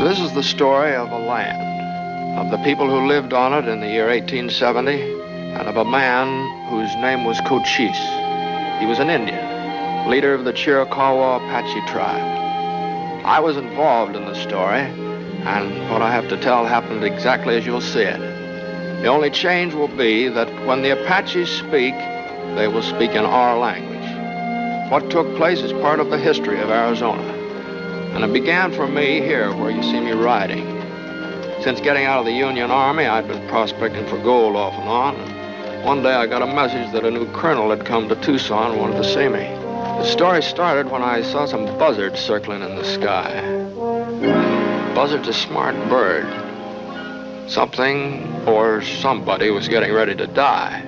This is the story of a land, of the people who lived on it in the year 1870, and of a man whose name was Cochise. He was an Indian, leader of the Chiricahua Apache tribe. I was involved in the story, and what I have to tell happened exactly as you'll see it. The only change will be that when the Apaches speak, they will speak in our language. What took place is part of the history of Arizona. And it began for me here, where you see me riding. Since getting out of the Union Army, I'd been prospecting for gold off and on. And one day I got a message that a new colonel had come to Tucson and wanted to see me. The story started when I saw some buzzards circling in the sky. Buzzard's a smart bird. Something or somebody was getting ready to die.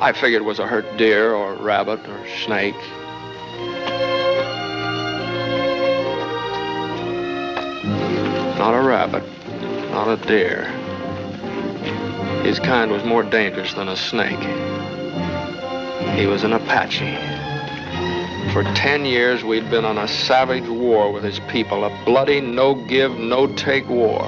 I figured it was a hurt deer or rabbit or snake. Not a rabbit, not a deer. His kind was more dangerous than a snake. He was an Apache. For 10 years, we'd been on a savage war with his people, a bloody, no-give, no-take war.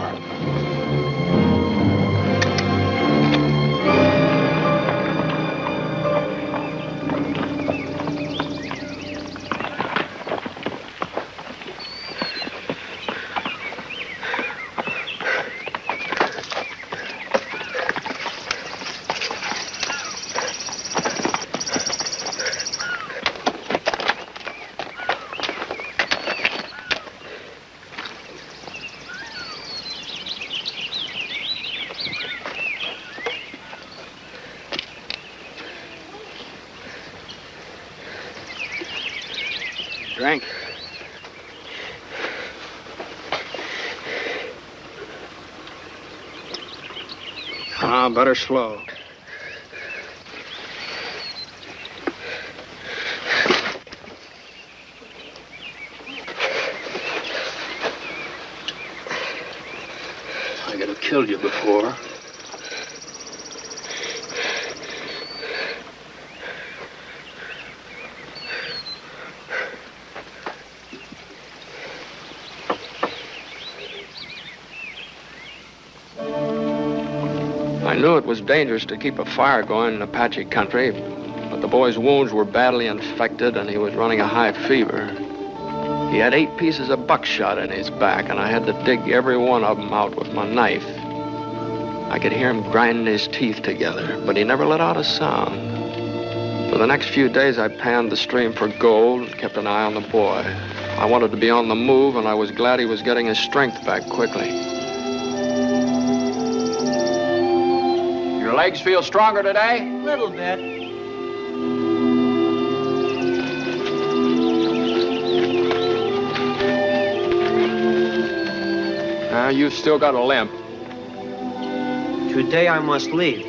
Drink. Better slow. I could have killed you before. I knew it was dangerous to keep a fire going in Apache country, but the boy's wounds were badly infected and he was running a high fever. He had 8 pieces of buckshot in his back, and I had to dig every one of them out with my knife. I could hear him grinding his teeth together, but he never let out a sound. For the next few days, I panned the stream for gold and kept an eye on the boy. I wanted to be on the move, and I was glad he was getting his strength back quickly. Your legs feel stronger today? A little bit. You've still got a limp. Today I must leave.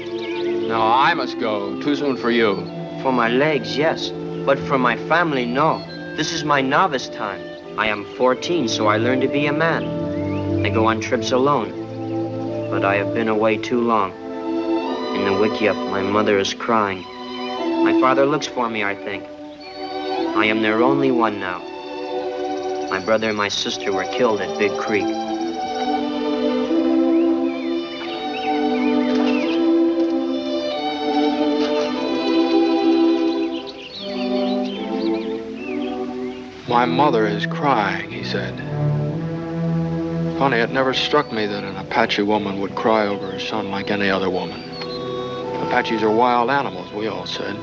No, I must go. Too soon for you. For my legs, yes. But for my family, no. This is my novice time. I am 14, so I learn to be a man. I go on trips alone. But I have been away too long. In the wickiup, my mother is crying. My father looks for me, I think. I am their only one now. My brother and my sister were killed at Big Creek. My mother is crying, he said. Funny, it never struck me that an Apache woman would cry over her son like any other woman. Apaches are wild animals, we all said.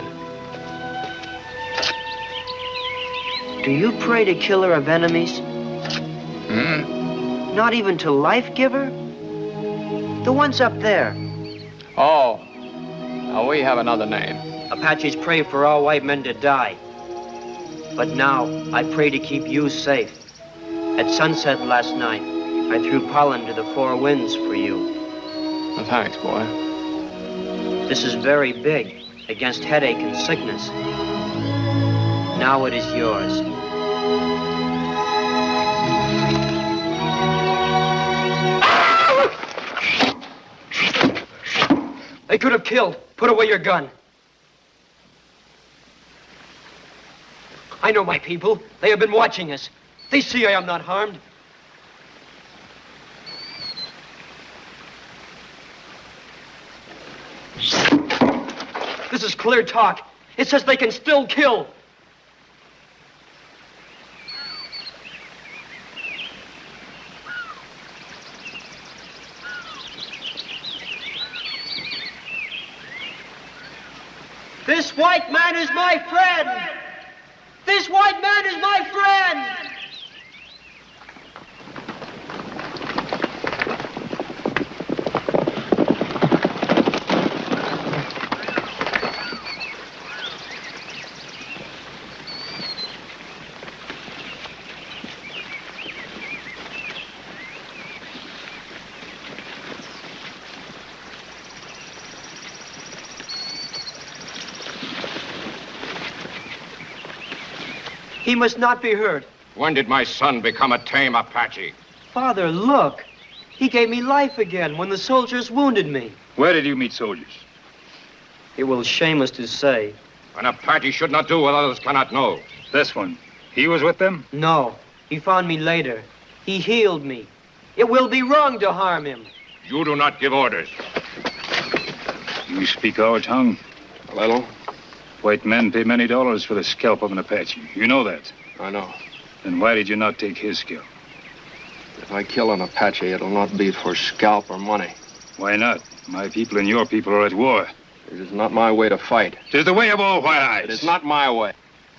Do you pray to killer of enemies? Not even to Life Giver? The ones up there. Oh, we have another name. Apaches pray for all white men to die. But now, I pray to keep you safe. At sunset last night, I threw pollen to the 4 winds for you. Well, thanks, boy. This is very big, against headache and sickness. Now it is yours. They could have killed. Put away your gun. I know my people. They have been watching us. They see I am not harmed. This is clear talk. It says they can still kill. This white man is my friend. This white man is my friend. He must not be hurt. When did my son become a tame Apache? Father, look. He gave me life again when the soldiers wounded me. Where did you meet soldiers? It will shame us to say. An Apache should not do what others cannot know. This one, he was with them? No, he found me later. He healed me. It will be wrong to harm him. You do not give orders. You speak our tongue? A little. White men pay many dollars for the scalp of an Apache. You know that. I know. Then why did you not take his scalp? If I kill an Apache, it'll not be for scalp or money. Why not? My people and your people are at war. It is not my way to fight. It is the way of all white eyes. It is not my way.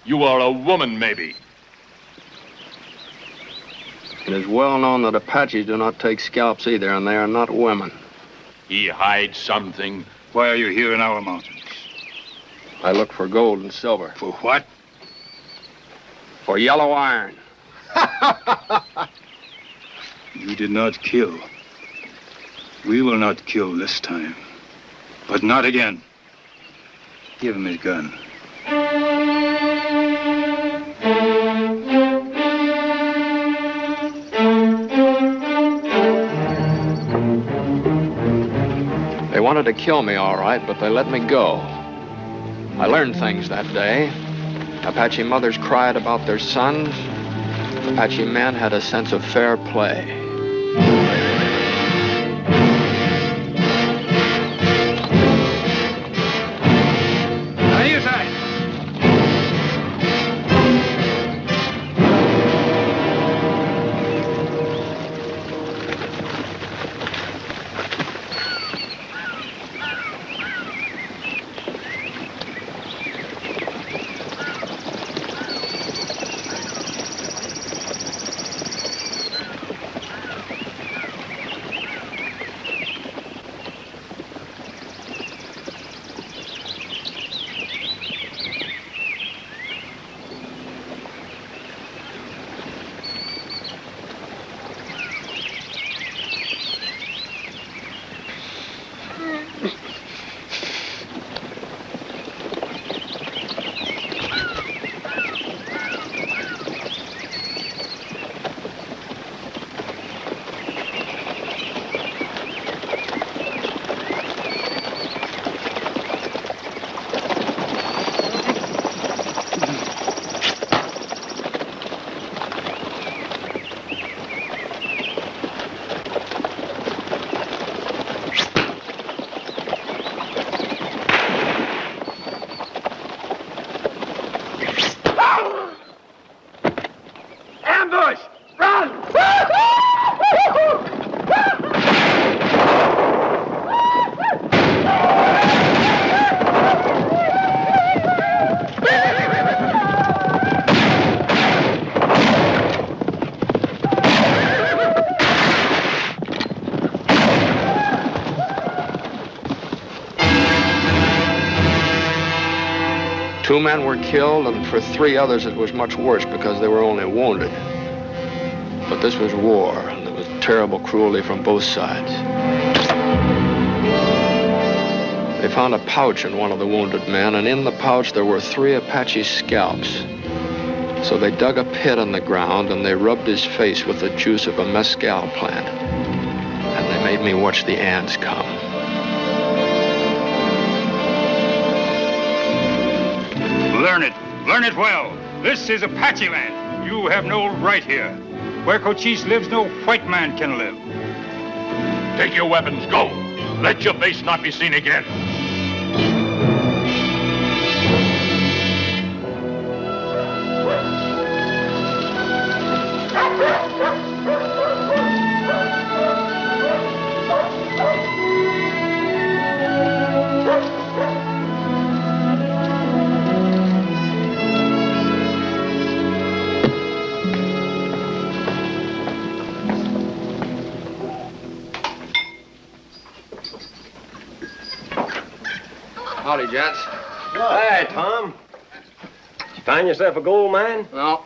You are a woman, maybe. It is well known that Apaches do not take scalps either, and they are not women. He hides something. Why are you here in our mountains? I look for gold and silver. For what? For yellow iron. You did not kill. We will not kill this time. But not again. Give him his gun. They wanted to kill me, all right, but they let me go. I learned things that day. Apache mothers cried about their sons. Apache men had a sense of fair play. On your side. Two men were killed, and for three others it was much worse because they were only wounded. But this was war, and there was terrible cruelty from both sides. They found a pouch in one of the wounded men, and in the pouch there were 3 Apache scalps. So they dug a pit in the ground, and they rubbed his face with the juice of a mescal plant. And they made me watch the ants come. Learn it. Learn it well. This is Apache land. You have no right here. Where Cochise lives, no white man can live. Take your weapons, go. Let your face not be seen again. Howdy, gents. Hi, Tom. Did you find yourself a gold mine? No.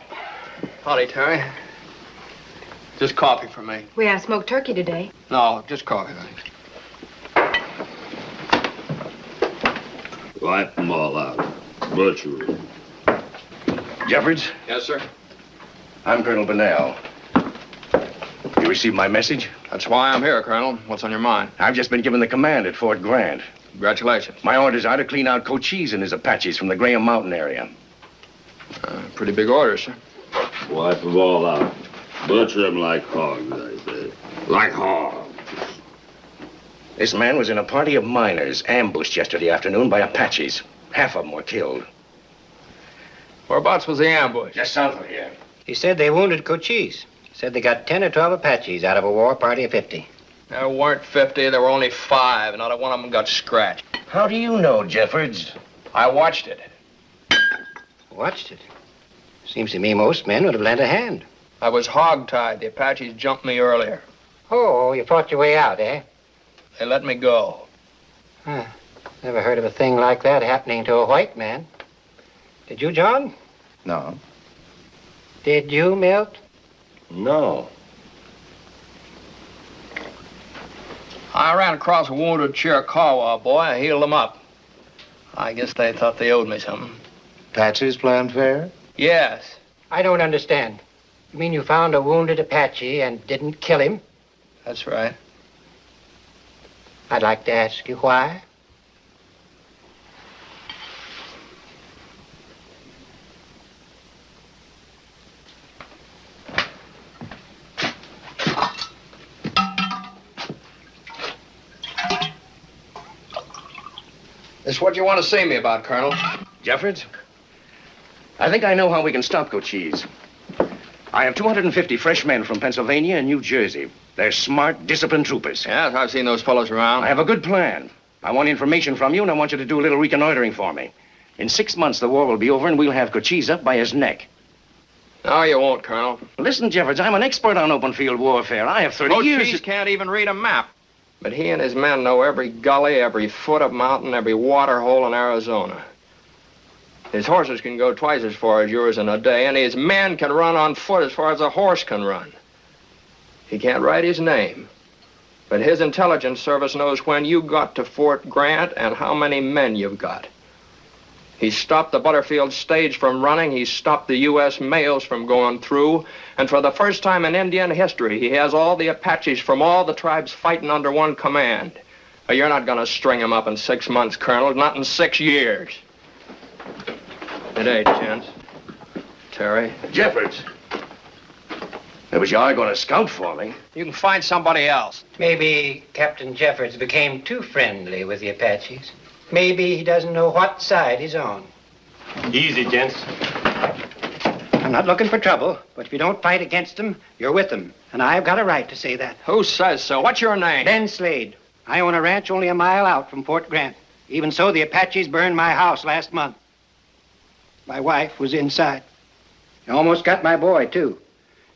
Howdy, Terry. Just coffee for me. We had smoked turkey today. No, just coffee, thanks. Wipe them all out. Butcher 'em. Jeffords, Yes, sir. I'm Colonel Bunnell. You received my message? That's why I'm here, Colonel. What's on your mind? I've just been given the command at Fort Grant. Congratulations. My orders are to clean out Cochise and his Apaches from the Graham Mountain area. Pretty big orders, sir. Wipe them all out. Butcher them like hogs, I say. Like hogs. This man was in a party of miners ambushed yesterday afternoon by Apaches. Half of them were killed. Whereabouts was the ambush? Just south of here. He said they wounded Cochise. Said they got 10 or 12 Apaches out of a war party of 50. There weren't 50, there were only 5, and not a one of them got scratched. How do you know, Jeffords? I watched it. Watched it. Seems to me most men would have lent a hand. I was hog-tied. The Apaches jumped me earlier. Oh, you fought your way out, eh? They let me go. Huh. Never heard of a thing like that happening to a white man. Did you, John? No. Did you, Milt? No. I ran across a wounded Chiricahua boy. I healed him up. I guess they thought they owed me something. Apaches playing fair? Yes. I don't understand. You mean you found a wounded Apache and didn't kill him? That's right. I'd like to ask you why. This is what you want to see me about, Colonel. Jeffords? I think I know how we can stop Cochise. I have 250 fresh men from Pennsylvania and New Jersey. They're smart, disciplined troopers. Yes, I've seen those fellows around. I have a good plan. I want information from you, and I want you to do a little reconnoitering for me. In 6 months, the war will be over, and we'll have Cochise up by his neck. No, you won't, Colonel. Listen, Jeffords, I'm an expert on open field warfare. I have 30 years... Cochise can't even read a map. But he and his men know every gully, every foot of mountain, every water hole in Arizona. His horses can go twice as far as yours in a day, and his men can run on foot as far as a horse can run. He can't write his name, but his intelligence service knows when you got to Fort Grant and how many men you've got. He stopped the Butterfield stage from running. He stopped the U.S. mails from going through. And for the first time in Indian history, he has all the Apaches from all the tribes fighting under one command. You're not going to string him up in 6 months, Colonel, not in 6 years. Good day, gents. Terry. Jeffords. It was you are going to scout for me. You can find somebody else. Maybe Captain Jeffords became too friendly with the Apaches. Maybe he doesn't know what side he's on. Easy, gents. I'm not looking for trouble, but if you don't fight against them, you're with them. And I've got a right to say that. Who says so? What's your name? Ben Slade. I own a ranch only a mile out from Fort Grant. Even so, the Apaches burned my house last month. My wife was inside. They almost got my boy, too.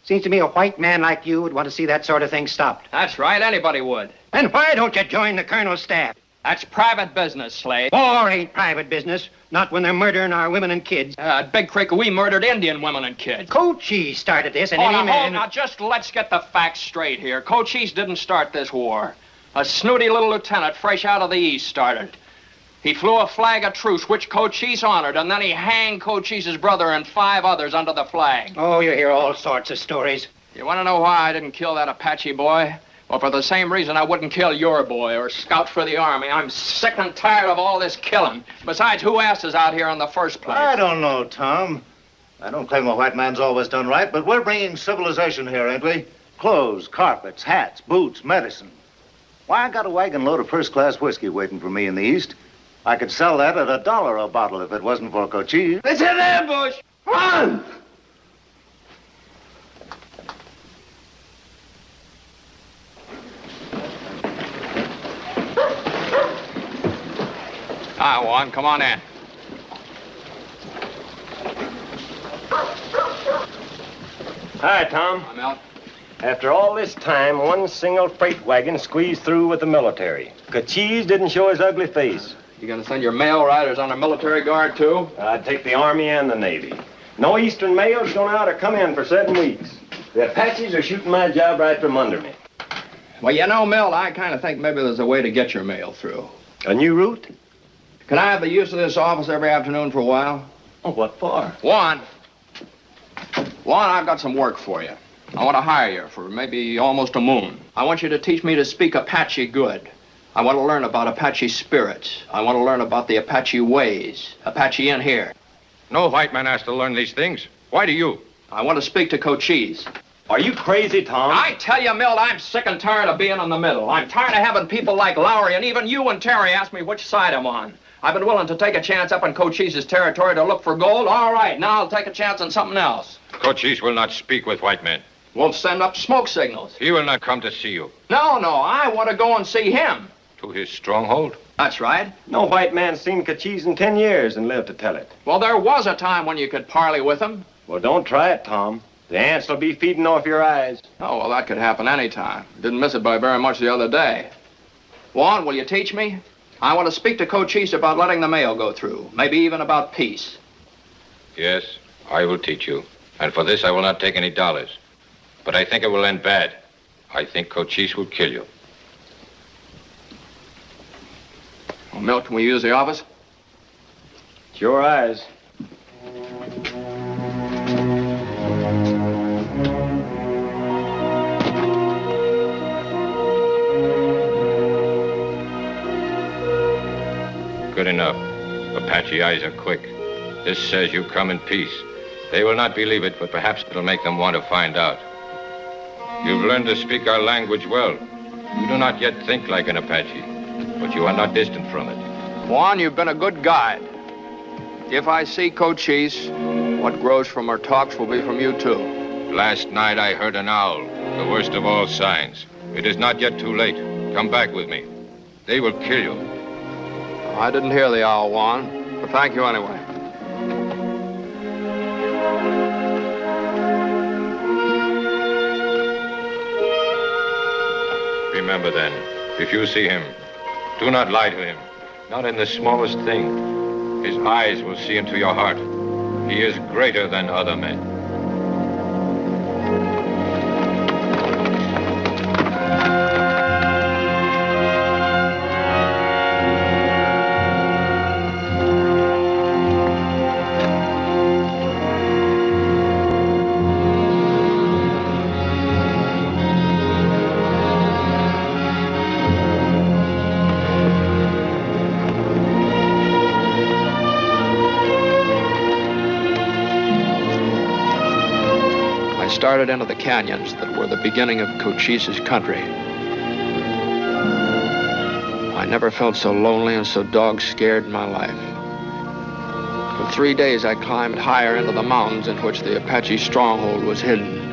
Seems to me a white man like you would want to see that sort of thing stopped. That's right, anybody would. Then why don't you join the colonel's staff? That's private business, Slade. War ain't private business. Not when they're murdering our women and kids. At Big Creek, we murdered Indian women and kids. Cochise started this, and Hold any on, man... now, just let's get the facts straight here. Cochise didn't start this war. A snooty little lieutenant fresh out of the East started. He flew a flag of truce, which Cochise honored, and then he hanged Cochise's brother and 5 others under the flag. Oh, you hear all sorts of stories. You want to know why I didn't kill that Apache boy? Well, for the same reason I wouldn't kill your boy or scout for the Army. I'm sick and tired of all this killing. Besides, who asked us out here in the first place? I don't know, Tom. I don't claim the white man's always done right, but we're bringing civilization here, ain't we? Clothes, carpets, hats, boots, medicine. Why, I got a wagon load of first-class whiskey waiting for me in the East. I could sell that at $1 a bottle if it wasn't for Cochise. It's an ambush! Run! Hi, Juan. Come on in. Hi, Tom. I'm out. After all this time, one single freight wagon squeezed through with the military. Cochise didn't show his ugly face. You gonna send your mail riders on a military guard, too? I'd take the Army and the Navy. No Eastern mail's gonna ought to come in for 7 weeks. The Apaches are shooting my job right from under me. Well, you know, Milt, I kind of think maybe there's a way to get your mail through. A new route? Can I have the use of this office every afternoon for a while? Oh, what for? Juan, I've got some work for you. I want to hire you for maybe almost a moon. I want you to teach me to speak Apache good. I want to learn about Apache spirits. I want to learn about the Apache ways. Apache in here. No white man has to learn these things. Why do you? I want to speak to Cochise. Are you crazy, Tom? I tell you, Milt, I'm sick and tired of being in the middle. I'm tired of having people like Lowry and even you and Terry ask me which side I'm on. I've been willing to take a chance up in Cochise's territory to look for gold. All right, now I'll take a chance on something else. Cochise will not speak with white men. Won't send up smoke signals. He will not come to see you. No, I want to go and see him. To his stronghold? That's right. No white man's seen Cochise in 10 years and lived to tell it. Well, there was a time when you could parley with him. Well, don't try it, Tom. The ants will be feeding off your eyes. Oh, well, that could happen any time. Didn't miss it by very much the other day. Juan, will you teach me? I want to speak to Cochise about letting the mail go through. Maybe even about peace. Yes, I will teach you. And for this, I will not take any dollars. But I think it will end bad. I think Cochise will kill you. Well, Milt, can we use the office? It's your eyes. Good enough. Apache eyes are quick. This says you come in peace. They will not believe it, but perhaps it'll make them want to find out. You've learned to speak our language well. You do not yet think like an Apache, but you are not distant from it. Juan, you've been a good guide. If I see Cochise, what grows from our talks will be from you, too. Last night I heard an owl, the worst of all signs. It is not yet too late. Come back with me. They will kill you. I didn't hear the owl, Juan, but thank you anyway. Remember then, if you see him, do not lie to him. Not in the smallest thing. His eyes will see into your heart. He is greater than other men. Started into the canyons that were the beginning of Cochise's country. I never felt so lonely and so dog-scared in my life. For 3 days, I climbed higher into the mountains in which the Apache stronghold was hidden.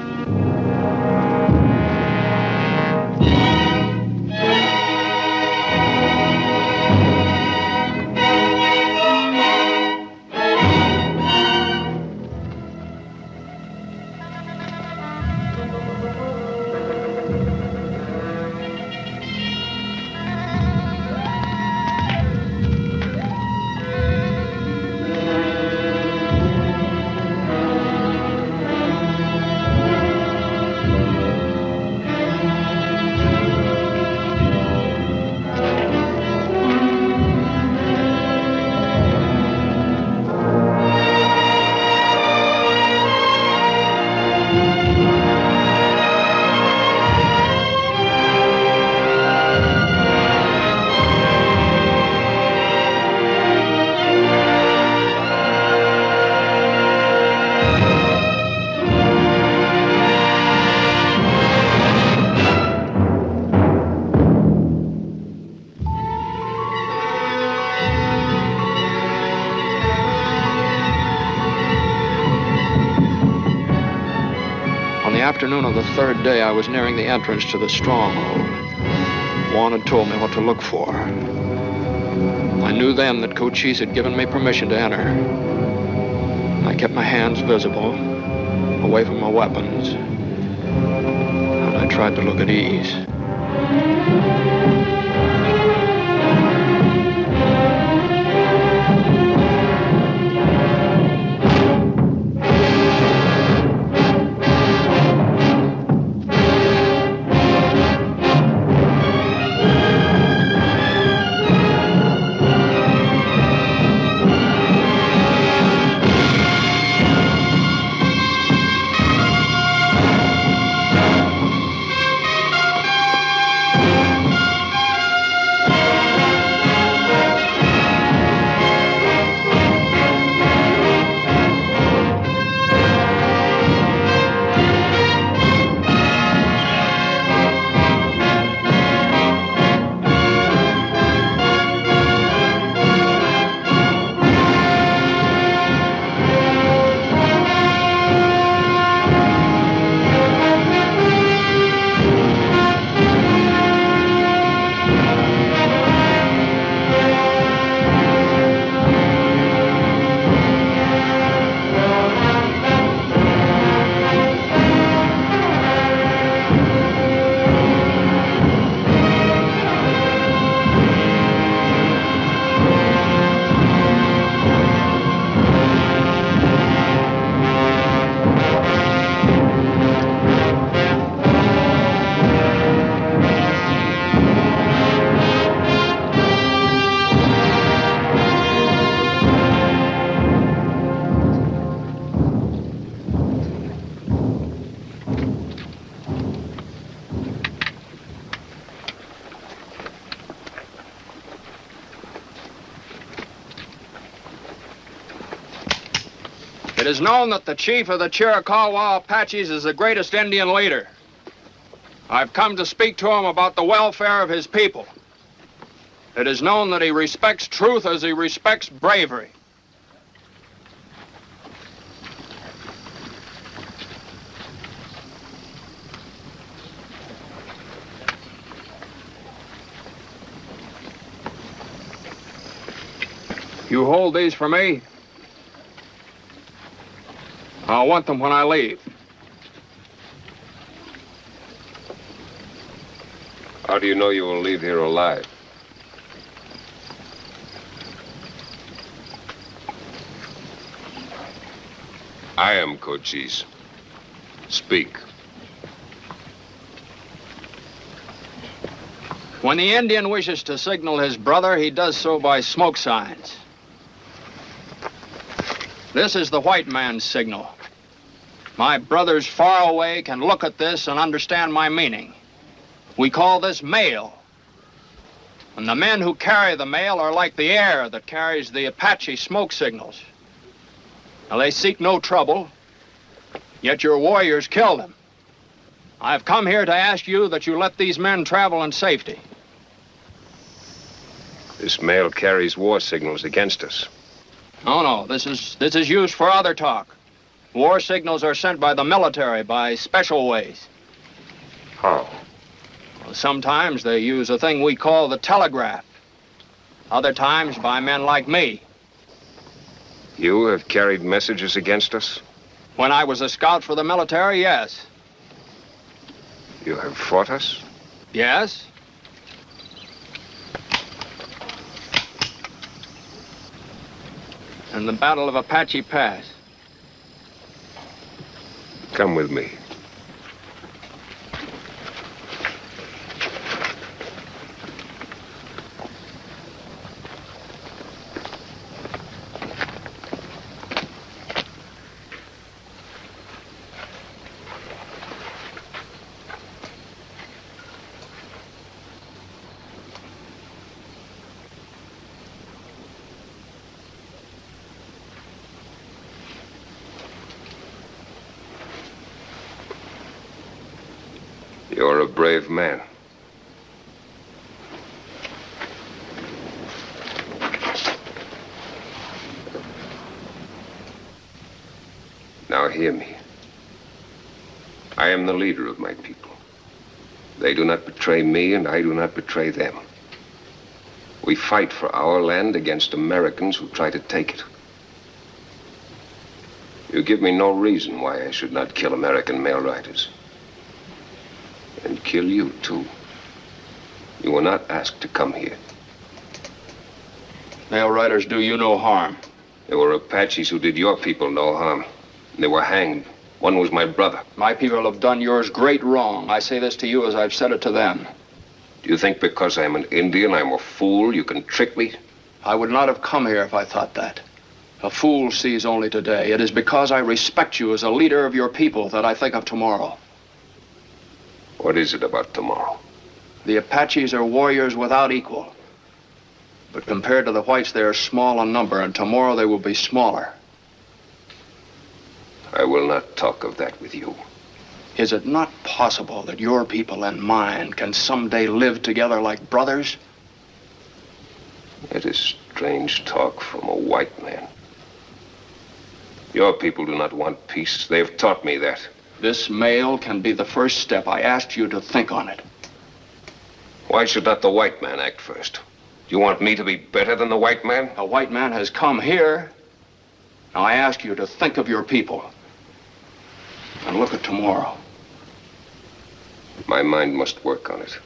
Afternoon of the third day, I was nearing the entrance to the stronghold. Juan had told me what to look for. I knew then that Cochise had given me permission to enter. I kept my hands visible, away from my weapons, and I tried to look at ease. It is known that the chief of the Chiricahua Apaches is the greatest Indian leader. I've come to speak to him about the welfare of his people. It is known that he respects truth as he respects bravery. You hold these for me? I'll want them when I leave. How do you know you will leave here alive? I am Cochise. Speak. When the Indian wishes to signal his brother, he does so by smoke signs. This is the white man's signal. My brothers far away can look at this and understand my meaning. We call this mail. And the men who carry the mail are like the air that carries the Apache smoke signals. Now, they seek no trouble, yet your warriors kill them. I've come here to ask you that you let these men travel in safety. This mail carries war signals against us. No, this is used for other talk. War signals are sent by the military by special ways. How? Well, sometimes they use a thing we call the telegraph. Other times by men like me. You have carried messages against us? When I was a scout for the military, yes. You have fought us? Yes. In the Battle of Apache Pass. Come with me. You're a brave man. Now hear me. I am the leader of my people. They do not betray me, and I do not betray them. We fight for our land against Americans who try to take it. You give me no reason why I should not kill American mail riders. And kill you, too. You were not asked to come here. Mail riders do you no harm. There were Apaches who did your people no harm. And they were hanged. One was my brother. My people have done yours great wrong. I say this to you as I've said it to them. Do you think because I'm an Indian, I'm a fool, you can trick me? I would not have come here if I thought that. A fool sees only today. It is because I respect you as a leader of your people that I think of tomorrow. What is it about tomorrow? The Apaches are warriors without equal. But compared to the whites, they are small in number, and tomorrow they will be smaller. I will not talk of that with you. Is it not possible that your people and mine can someday live together like brothers? It is strange talk from a white man. Your people do not want peace. They have taught me that. This mail can be the first step. I asked you to think on it. Why should not the white man act first? Do you want me to be better than the white man? A white man has come here. Now I ask you to think of your people. And look at tomorrow. My mind must work on it.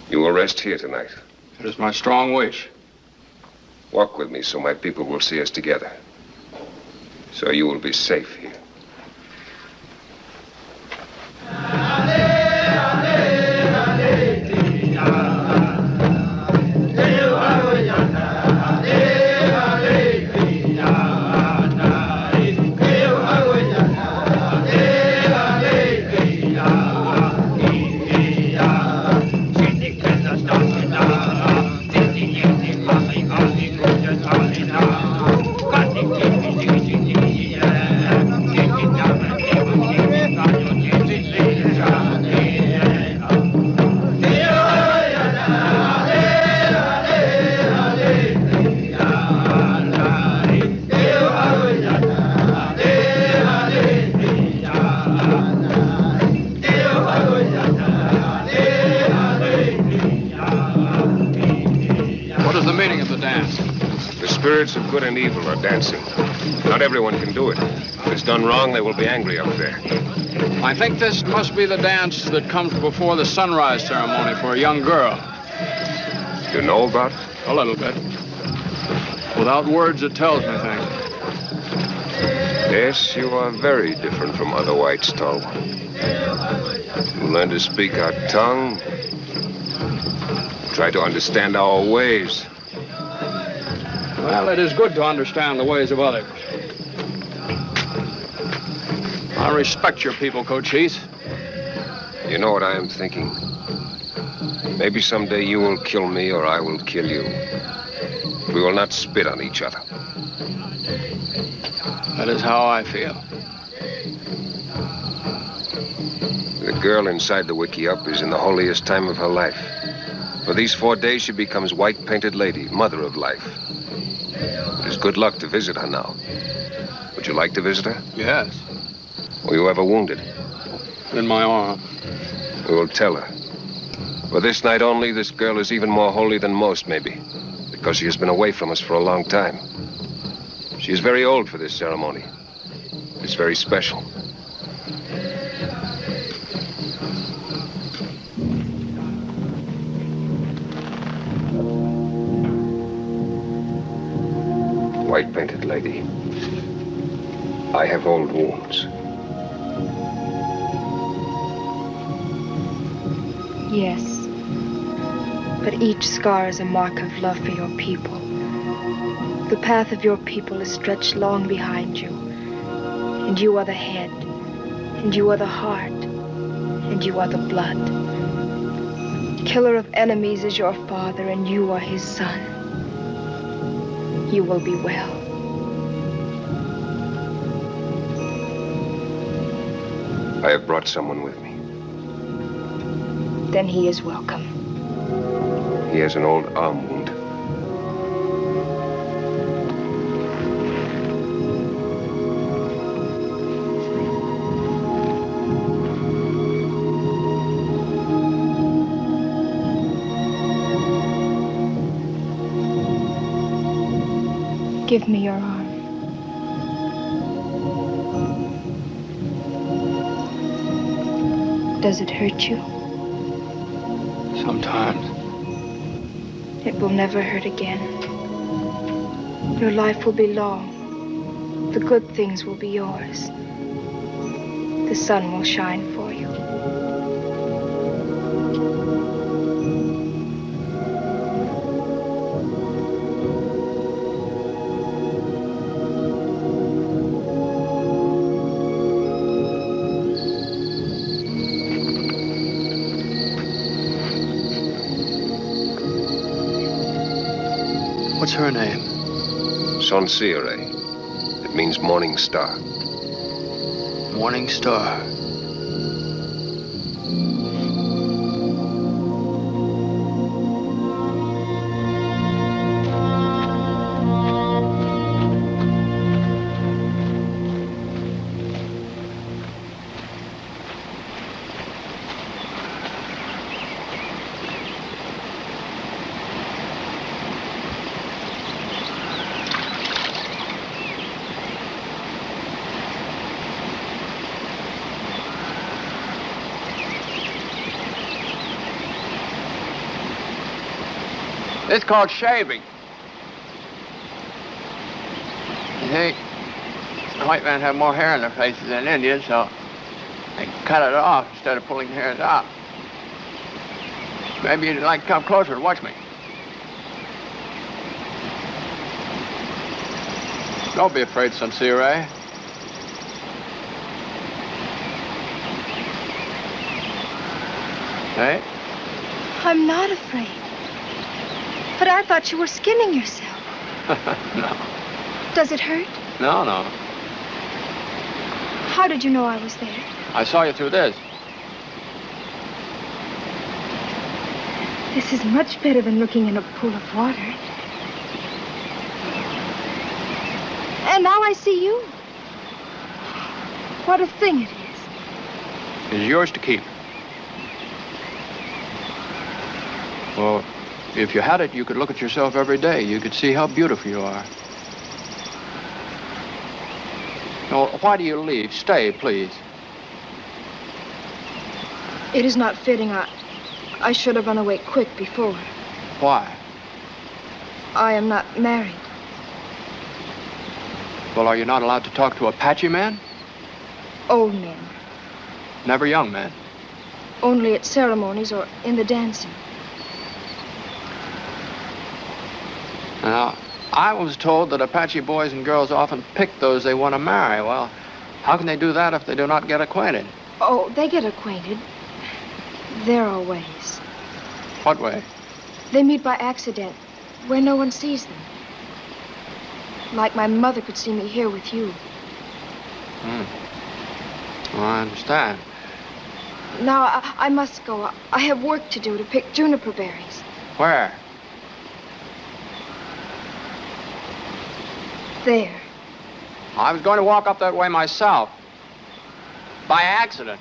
You will rest here tonight. It is my strong wish. Walk with me so my people will see us together. So you will be safe here. Spirits of good and evil are dancing. Not everyone can do it. If it's done wrong, they will be angry up there. I think this must be the dance that comes before the sunrise ceremony for a young girl. You know about it? A little bit. Without words, it tells me things. Yes, you are very different from other whites, tall one. You learn to speak our tongue. Try to understand our ways. Well, it is good to understand the ways of others. I respect your people, Cochise. You know what I am thinking? Maybe someday you will kill me or I will kill you. We will not spit on each other. That is how I feel. The girl inside the wiki-up is in the holiest time of her life. For these 4 days, she becomes white-painted lady, mother of life. It is good luck to visit her now. Would you like to visit her? Yes. Were you ever wounded? In my arm. We will tell her. For this night only, this girl is even more holy than most, maybe. Because she has been away from us for a long time. She is very old for this ceremony. It's very special. White-painted lady. I have old wounds. Yes. But each scar is a mark of love for your people. The path of your people is stretched long behind you. And you are the head. And you are the heart. And you are the blood. Killer of enemies is your father, and you are his son. You will be well. I have brought someone with me. Then he is welcome. He has an old arm wound. Give me your arm. Does it hurt you? Sometimes. It will never hurt again. Your life will be long. The good things will be yours. The sun will shine for you. What's her name? Sonsire. It means morning star. Morning Star. It's called shaving. You see, the white men have more hair in their faces than Indians, so they cut it off instead of pulling the hairs out. Maybe you'd like to come closer and watch me. Don't be afraid, Sonsire. Okay? I'm not afraid. But I thought you were skinning yourself. No. Does it hurt? No, no. How did you know I was there? I saw you through this. This is much better than looking in a pool of water. And now I see you. What a thing it is. It's yours to keep. Well, if you had it, you could look at yourself every day. You could see how beautiful you are. No, why do you leave? Stay, please. It is not fitting. I should have run away quick before. Why? I am not married. Well, are you not allowed to talk to Apache men? Old men. Never young men. Only at ceremonies or in the dancing. Now, I was told that Apache boys and girls often pick those they want to marry. Well, how can they do that if they do not get acquainted? Oh, they get acquainted. There are ways. What way? They meet by accident, where no one sees them. Like my mother could see me here with you. Well, I understand. Now, I must go. I have work to do to pick juniper berries. Where? There. I was going to walk up that way myself. By accident.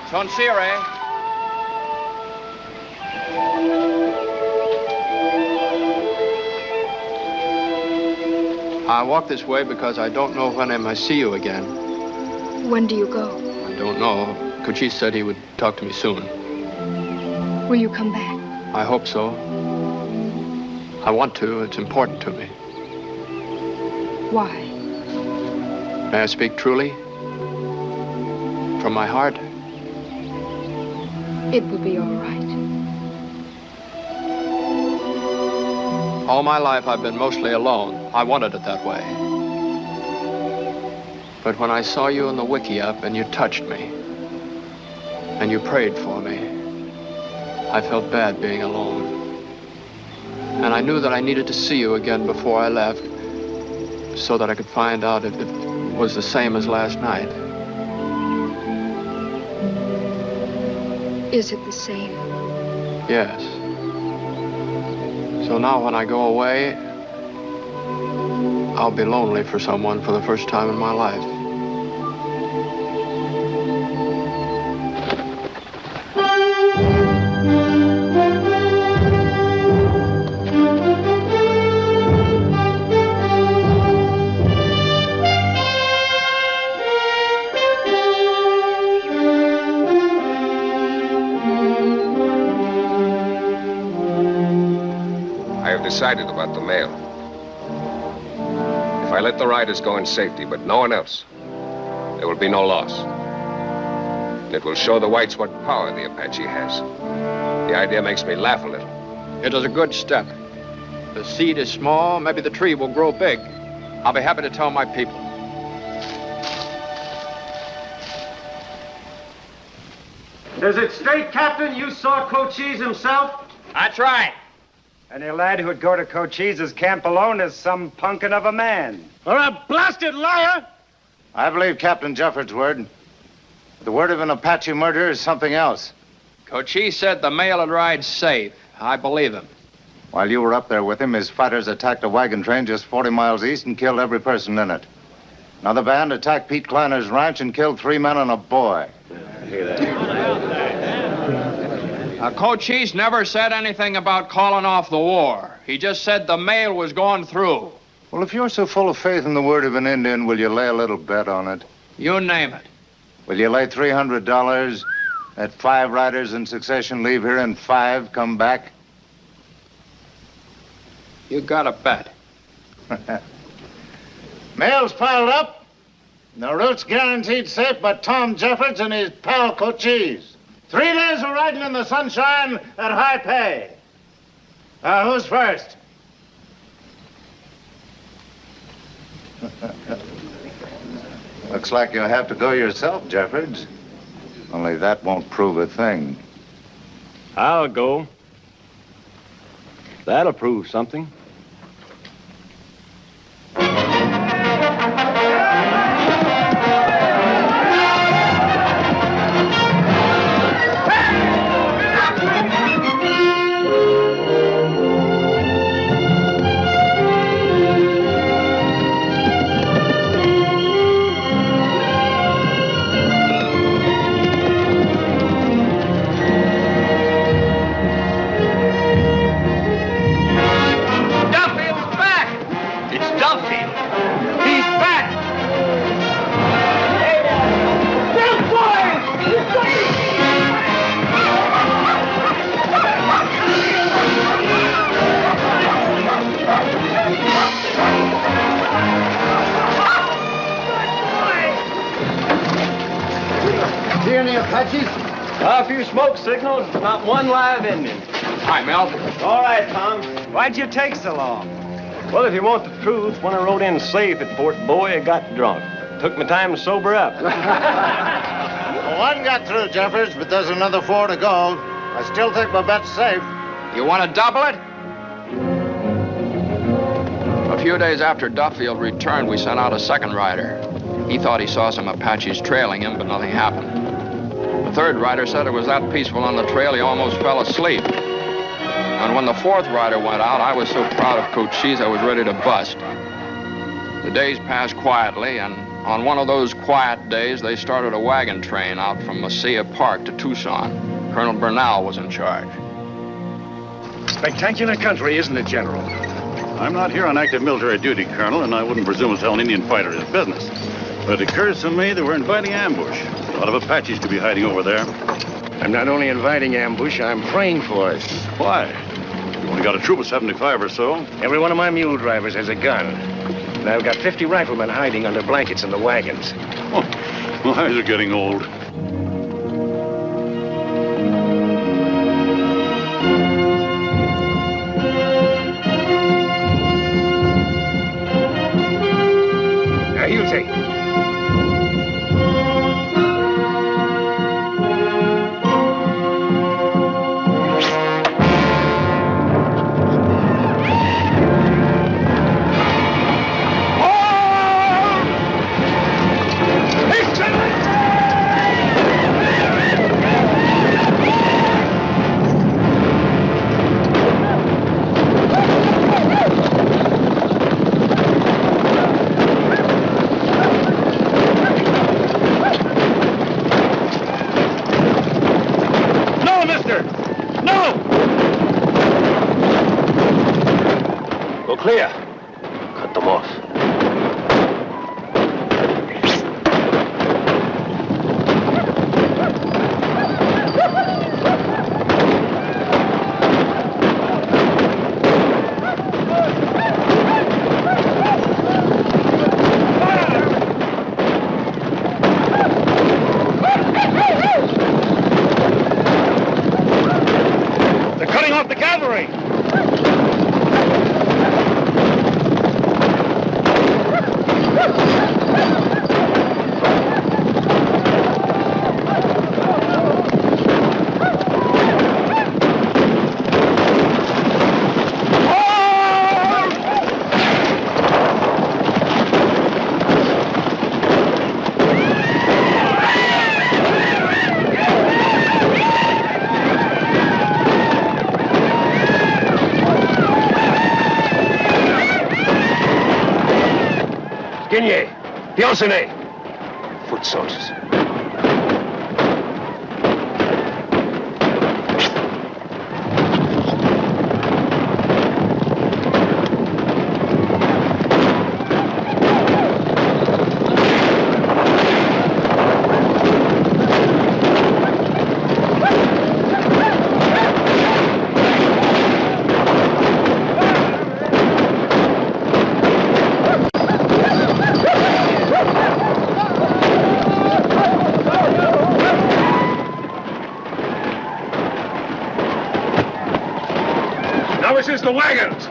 Tonsire. I walk this way because I don't know when I may see you again. When do you go? I don't know. Cochise said he would talk to me soon. Will you come back? I hope so. I want to. It's important to me. Why? May I speak truly? From my heart? It will be all right. All my life, I've been mostly alone. I wanted it that way. But when I saw you in the wickiup and you touched me, and you prayed for me, I felt bad being alone. And I knew that I needed to see you again before I left, so that I could find out if it was the same as last night. Is it the same? Yes. So now when I go away, I'll be lonely for someone for the first time in my life. Decided about the mail. If I let the riders go in safety, but no one else, there will be no loss. And it will show the whites what power the Apache has. The idea makes me laugh a little. It is a good step. The seed is small, maybe the tree will grow big. I'll be happy to tell my people. Is it straight, Captain? You saw Cochise himself? That's right. Any lad who'd go to Cochise's camp alone is some punkin of a man. Or a blasted liar! I believe Captain Jeffords' word. The word of an Apache murderer is something else. Cochise said the mail would ride safe. I believe him. While you were up there with him, his fighters attacked a wagon train just 40 miles east and killed every person in it. Another band attacked Pete Kleiner's ranch and killed 3 men and a boy. Cochise never said anything about calling off the war. He just said the mail was going through. Well, if you're so full of faith in the word of an Indian, will you lay a little bet on it? You name it. Will you lay $300 that 5 riders in succession leave here and 5 come back? You got a bet. Mail's piled up. The route's guaranteed safe by Tom Jeffords and his pal Cochise. 3 days of riding in the sunshine at high pay. Who's first? Looks like you'll have to go yourself, Jeffords. Only that won't prove a thing. I'll go. That'll prove something. See any Apaches? A few smoke signals, not one live Indian. Hi, Maltz. All right, Tom. Why'd you take so long? Well, if you want the truth, when I rode in safe at Fort Boy, I got drunk. Took my time to sober up. Well, one got through, Jeffords, but there's another 4 to go. I still think my bet's safe. You want to double it? A few days after Duffield returned, we sent out a second rider. He thought he saw some Apaches trailing him, but nothing happened. The third rider said it was that peaceful on the trail he almost fell asleep. And when the fourth rider went out, I was so proud of Cochise I was ready to bust. The days passed quietly, and on one of those quiet days, they started a wagon train out from Mesilla Park to Tucson. Colonel Bernal was in charge. Spectacular country, isn't it, General? I'm not here on active military duty, Colonel, and I wouldn't presume to tell an Indian fighter his business. But it occurs to me that we're inviting ambush. A lot of Apaches could be hiding over there. I'm not only inviting ambush, I'm praying for it. Why? You've only got a troop of 75 or so. Every one of my mule drivers has a gun. And I've got 50 riflemen hiding under blankets in the wagons. Oh, my eyes are getting old. Now, you take. Clear. Cut them off. They're cutting off the cavalry. Pioncenet. Foot soldiers. The wagons!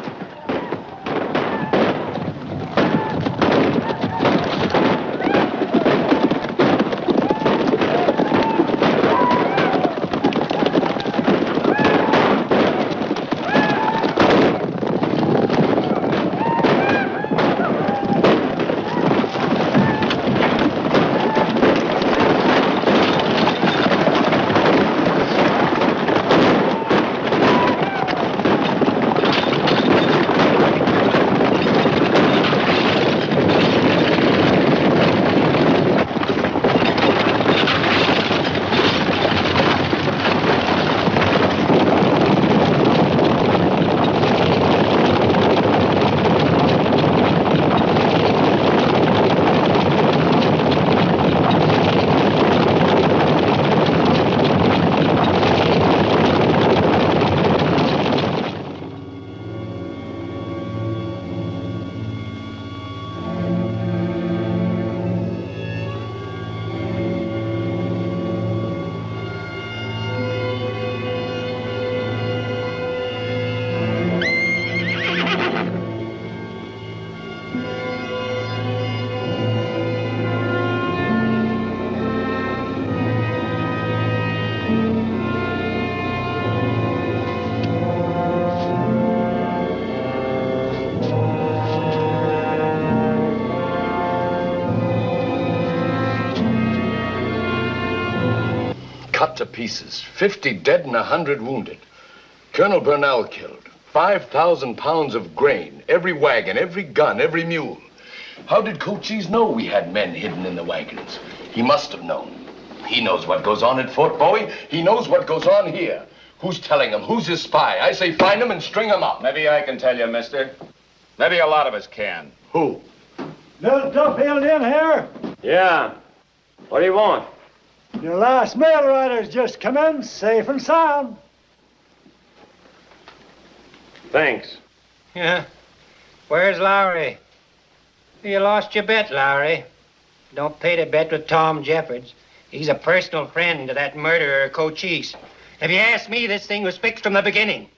cut to pieces. 50 dead and 100 wounded. Colonel Burnell killed. 5,000 pounds of grain. Every wagon, every gun, every mule. How did Cochise know we had men hidden in the wagons? He must have known. He knows what goes on at Fort Bowie. He knows what goes on here. Who's telling him? Who's his spy? I say find him and string him up. Maybe I can tell you, mister. Maybe a lot of us can. Who? Little Duffield in here? Yeah. What do you want? Your last mail rider's just come in, safe and sound. Thanks. Yeah. Where's Lowry? You lost your bet, Lowry. Don't pay the bet with Tom Jeffords. He's a personal friend to that murderer, Cochise. If you ask me, this thing was fixed from the beginning.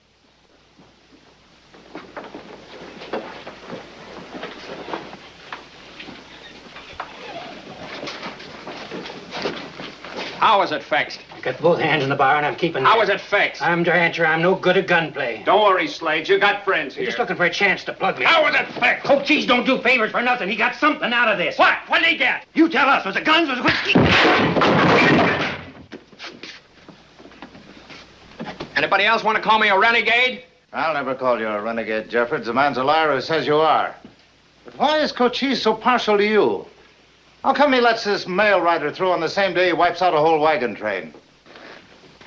How was it fixed? I got both hands in the bar and I'm keeping How was it fixed? I'm the rancher. I'm no good at gunplay. Don't worry, Slade. You got friends here. You're just looking for a chance to plug me. How was it fixed? Cochise don't do favors for nothing. He got something out of this. What? What did he get? You tell us. Was it guns? Was it whiskey? Anybody else want to call me a renegade? I'll never call you a renegade, Jeffords. The man's a liar who says you are. But why is Cochise so partial to you? How come he lets this mail rider through on the same day he wipes out a whole wagon train?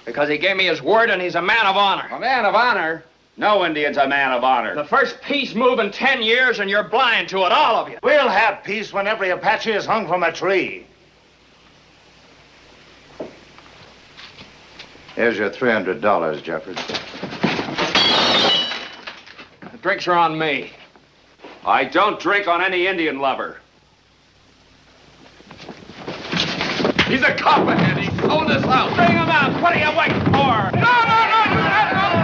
Because he gave me his word and he's a man of honor. A man of honor? No Indian's a man of honor. The first peace move in 10 years and you're blind to it, all of you. We'll have peace when every Apache is hung from a tree. Here's your $300, Jeffords. The drinks are on me. I don't drink on any Indian lover. He's a copperhead. He's sold us out. Bring him out. What are you waiting for? No, no, no, no, no, no.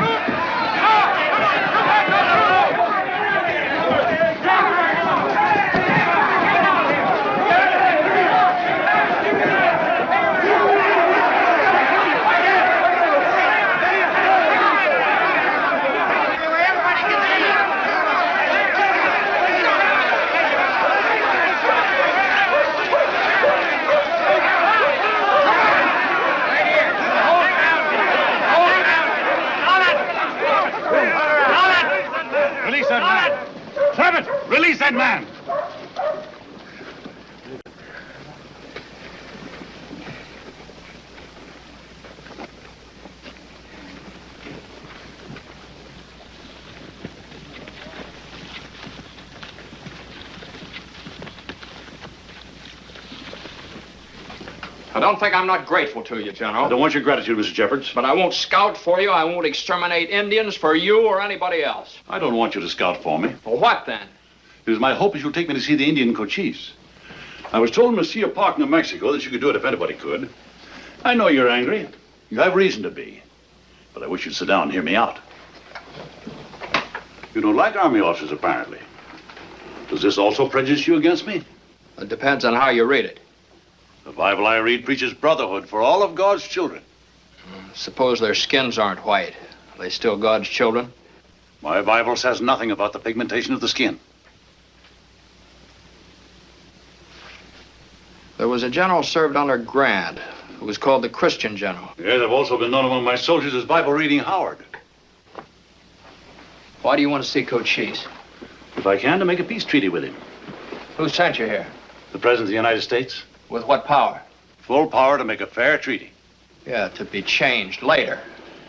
Release that man! I don't think I'm not grateful to you, General. I don't want your gratitude, Mr. Jeffords. But I won't scout for you. I won't exterminate Indians for you or anybody else. I don't want you to scout for me. Well, what then? Because my hope is you'll take me to see the Indian Cochise. I was told in Mesilla Park, New Mexico, that you could do it if anybody could. I know you're angry. You have reason to be. But I wish you'd sit down and hear me out. You don't like Army officers, apparently. Does this also prejudice you against me? It depends on how you read it. The Bible I read preaches brotherhood for all of God's children. Suppose their skins aren't white. Are they still God's children? My Bible says nothing about the pigmentation of the skin. There was a general served under Grant who was called the Christian general. Yes, I've also been known among my soldiers as Bible-reading Howard. Why do you want to see Cochise? If I can, to make a peace treaty with him. Who sent you here? The President of the United States. With what power? Full power to make a fair treaty. Yeah, to be changed later.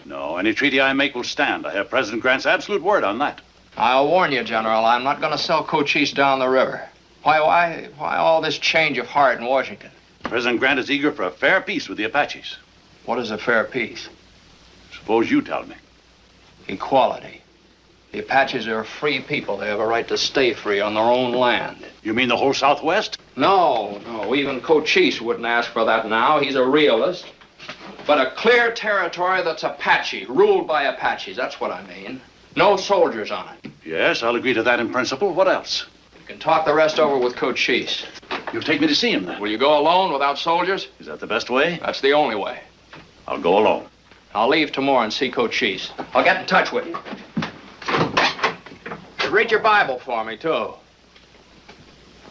No, any treaty I make will stand. I have President Grant's absolute word on that. I'll warn you, General, I'm not going to sell Cochise down the river. Why all this change of heart in Washington? President Grant is eager for a fair peace with the Apaches. What is a fair peace? Suppose you tell me. Equality. The Apaches are a free people. They have a right to stay free on their own land. You mean the whole Southwest? No. Even Cochise wouldn't ask for that now. He's a realist. But a clear territory that's Apache, ruled by Apaches. That's what I mean. No soldiers on it. Yes, I'll agree to that in principle. What else? You can talk the rest over with Cochise. You'll take me to see him, then? Will you go alone without soldiers? Is that the best way? That's the only way. I'll go alone. I'll leave tomorrow and see Cochise. I'll get in touch with you. Read your Bible for me, too.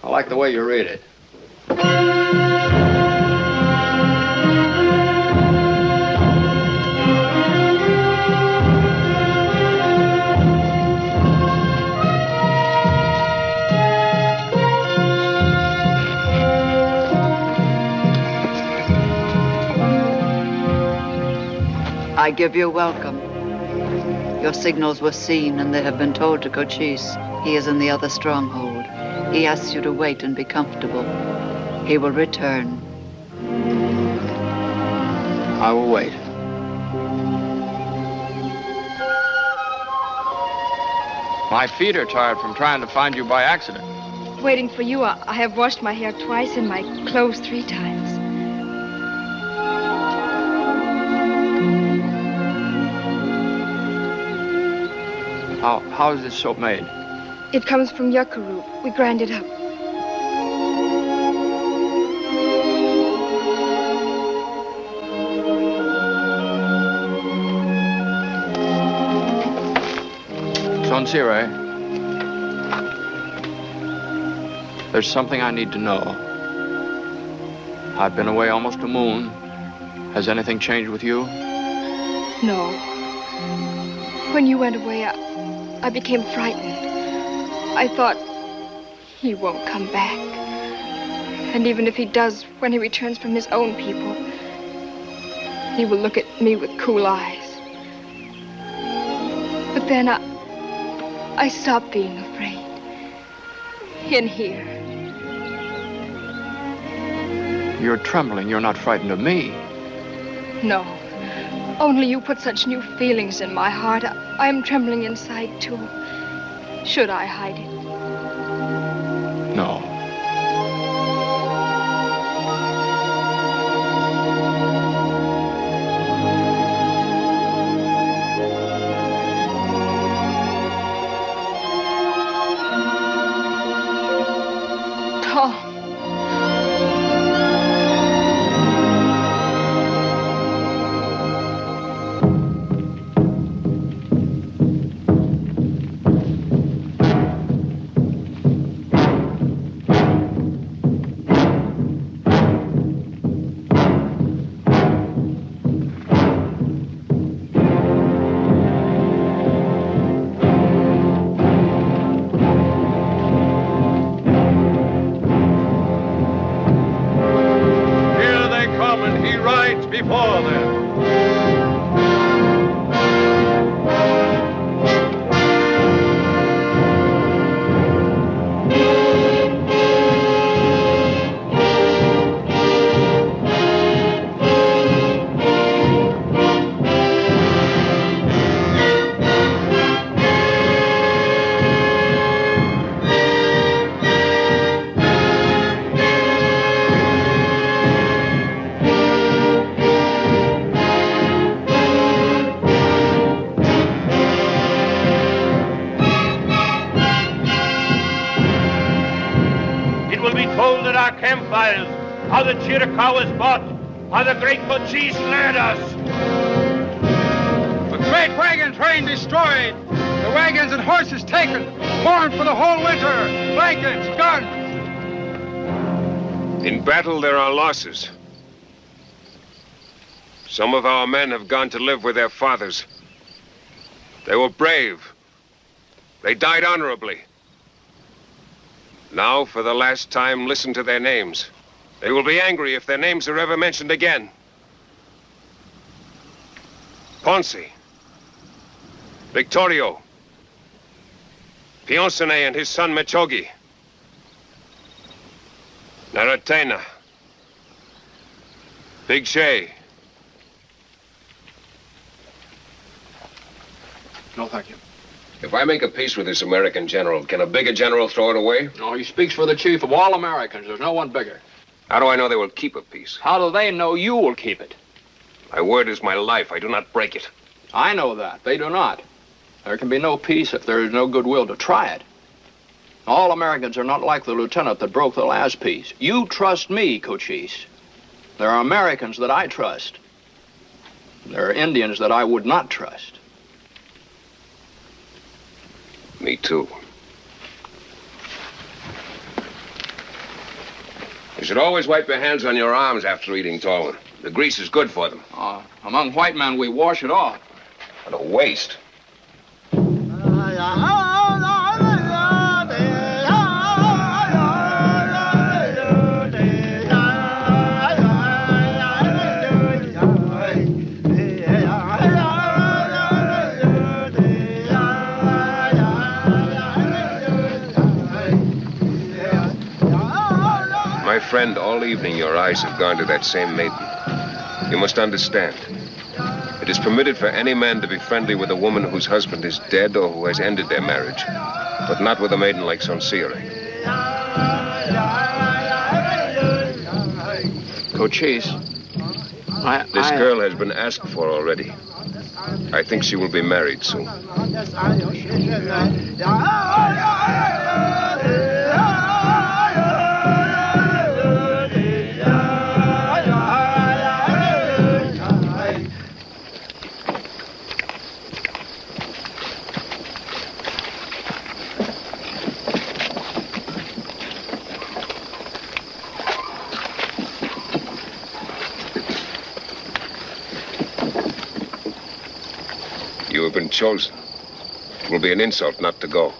I like the way you read it. I give you welcome. Your signals were seen, and they have been told to Cochise. He is in the other stronghold. He asks you to wait and be comfortable. He will return. I will wait. My feet are tired from trying to find you by accident. Waiting for you, I have washed my hair twice and my clothes 3 times. How is this soap made? It comes from yucca root. We grind it up. Sonsire, there's something I need to know. I've been away almost a moon. Has anything changed with you? No. When you went away, I became frightened. I thought he won't come back. And even if he does, when he returns from his own people, he will look at me with cool eyes. But then I stopped being afraid. In here. You're trembling. You're not frightened of me. No. Only you put such new feelings in my heart. I am trembling inside, too. Should I hide it? No. Campfires, how the Chiricahua was bought, how the great Cochise led us. The great wagon train destroyed, the wagons and horses taken, corn for the whole winter, blankets, guns. In battle, there are losses. Some of our men have gone to live with their fathers. They were brave. They died honorably. Now, for the last time, listen to their names. They will be angry if their names are ever mentioned again. Ponce, Victorio, Pionsone and his son Mechogi, Naratena, Big Shay. No, thank you. If I make a peace with this American general, can a bigger general throw it away? No, he speaks for the chief of all Americans. There's no one bigger. How do I know they will keep a peace? How do they know you will keep it? My word is my life. I do not break it. I know that. They do not. There can be no peace if there is no goodwill to try it. All Americans are not like the lieutenant that broke the last peace. You trust me, Cochise. There are Americans that I trust. There are Indians that I would not trust. Me too. You should always wipe your hands on your arms after eating tollan. The grease is good for them. Among white men, we wash it off. What a waste. friend, all evening your eyes have gone to that same maiden. You must understand. It is permitted for any man to be friendly with a woman whose husband is dead or who has ended their marriage, but not with a maiden like Sonsiere. Cochise, This girl has been asked for already. I think she will be married soon. You have been chosen. It will be an insult not to go.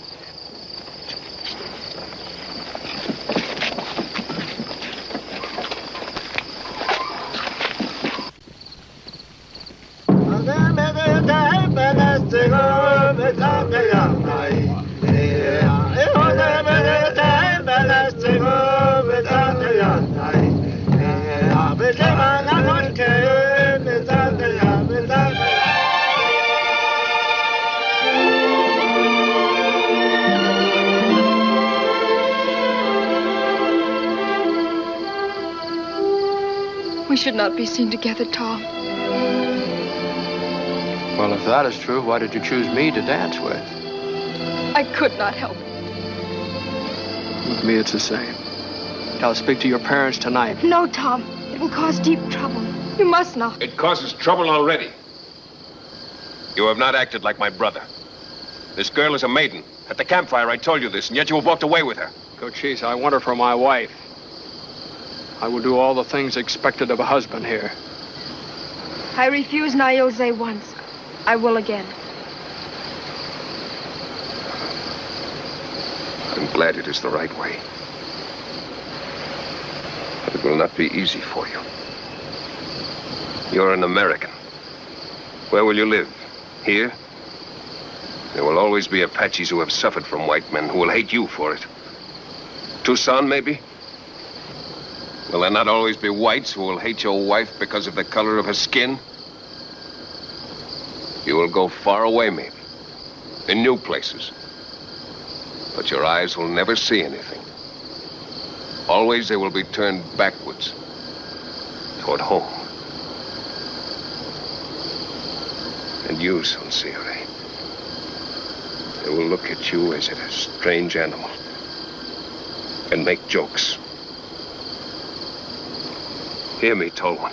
We should not be seen together, Tom. Well, if that is true, why did you choose me to dance with? I could not help it. With me, it's the same. I'll speak to your parents tonight. No, Tom. It will cause deep trouble. You must not. It causes trouble already. You have not acted like my brother. This girl is a maiden. At the campfire, I told you this, and yet you have walked away with her. Cochise, I want her for my wife. I will do all the things expected of a husband here. I refused Nailze once. I will again. I'm glad it is the right way. But it will not be easy for you. You're an American. Where will you live? Here? There will always be Apaches who have suffered from white men who will hate you for it. Tucson, maybe? Will there not always be whites who will hate your wife because of the color of her skin? You will go far away, maybe, in new places. But your eyes will never see anything. Always they will be turned backwards, toward home. And you, Sonsiere, they will look at you as at a strange animal and make jokes. Hear me, Tall One.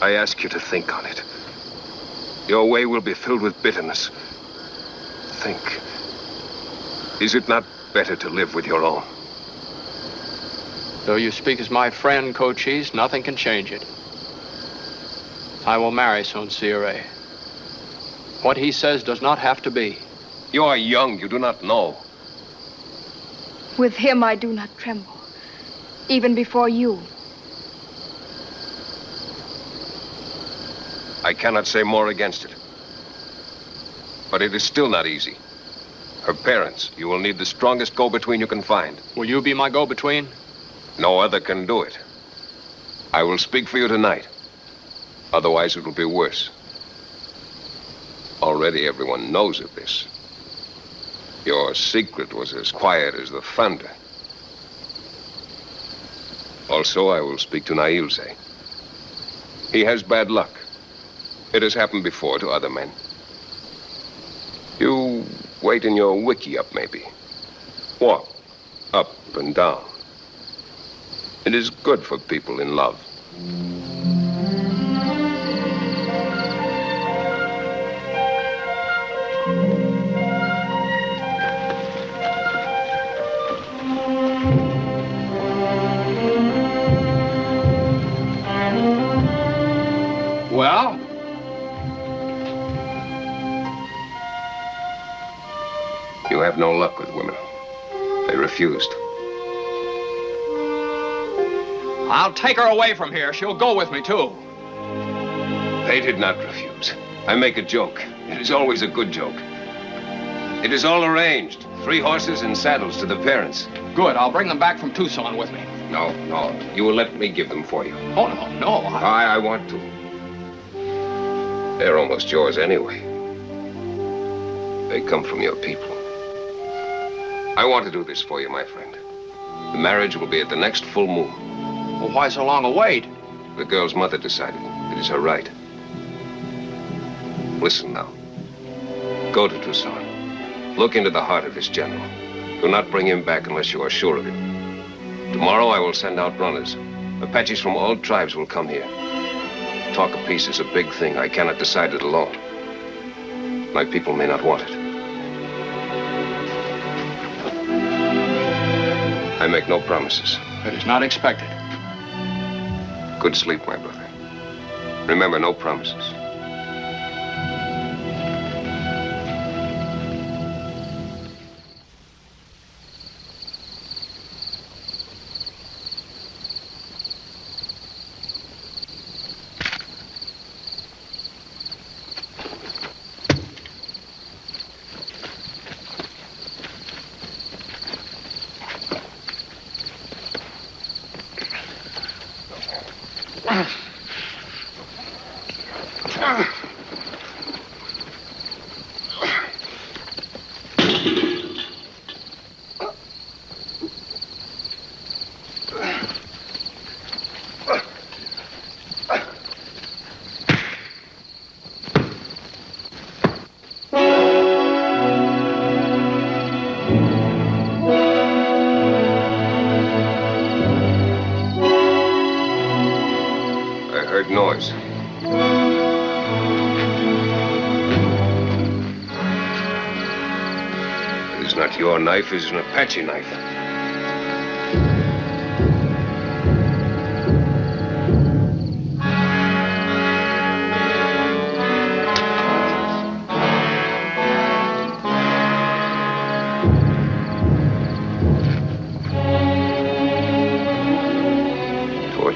I ask you to think on it. Your way will be filled with bitterness. Think. Is it not better to live with your own? Though you speak as my friend, Cochise, nothing can change it. I will marry Sonsiere. What he says does not have to be. You are young. You do not know. With him, I do not tremble. Even before you. I cannot say more against it. But it is still not easy. Her parents, you will need the strongest go-between you can find. Will you be my go-between? No other can do it. I will speak for you tonight. Otherwise, it will be worse. Already everyone knows of this. Your secret was as quiet as the thunder. Also, I will speak to Nailze. He has bad luck. It has happened before to other men. You wait in your wiki up, maybe. Walk up and down. It is good for people in love. Well? You have no luck with women. They refused. I'll take her away from here. She'll go with me, too. They did not refuse. I make a joke. It is always a good joke. It is all arranged. 3 horses and saddles to the parents. Good. I'll bring them back from Tucson with me. No, no. You will let me give them for you. Oh, no. I want to. They're almost yours anyway. They come from your people. I want to do this for you, my friend. The marriage will be at the next full moon. Well, why so long a wait? The girl's mother decided. It is her right. Listen now. Go to Tucson. Look into the heart of this general. Do not bring him back unless you are sure of it. Tomorrow I will send out runners. Apaches from all tribes will come here. Talk of peace is a big thing. I cannot decide it alone. My people may not want it. I make no promises. It is not expected. Good sleep, my brother. Remember, no promises. Noise. It is not your knife, it is an Apache knife.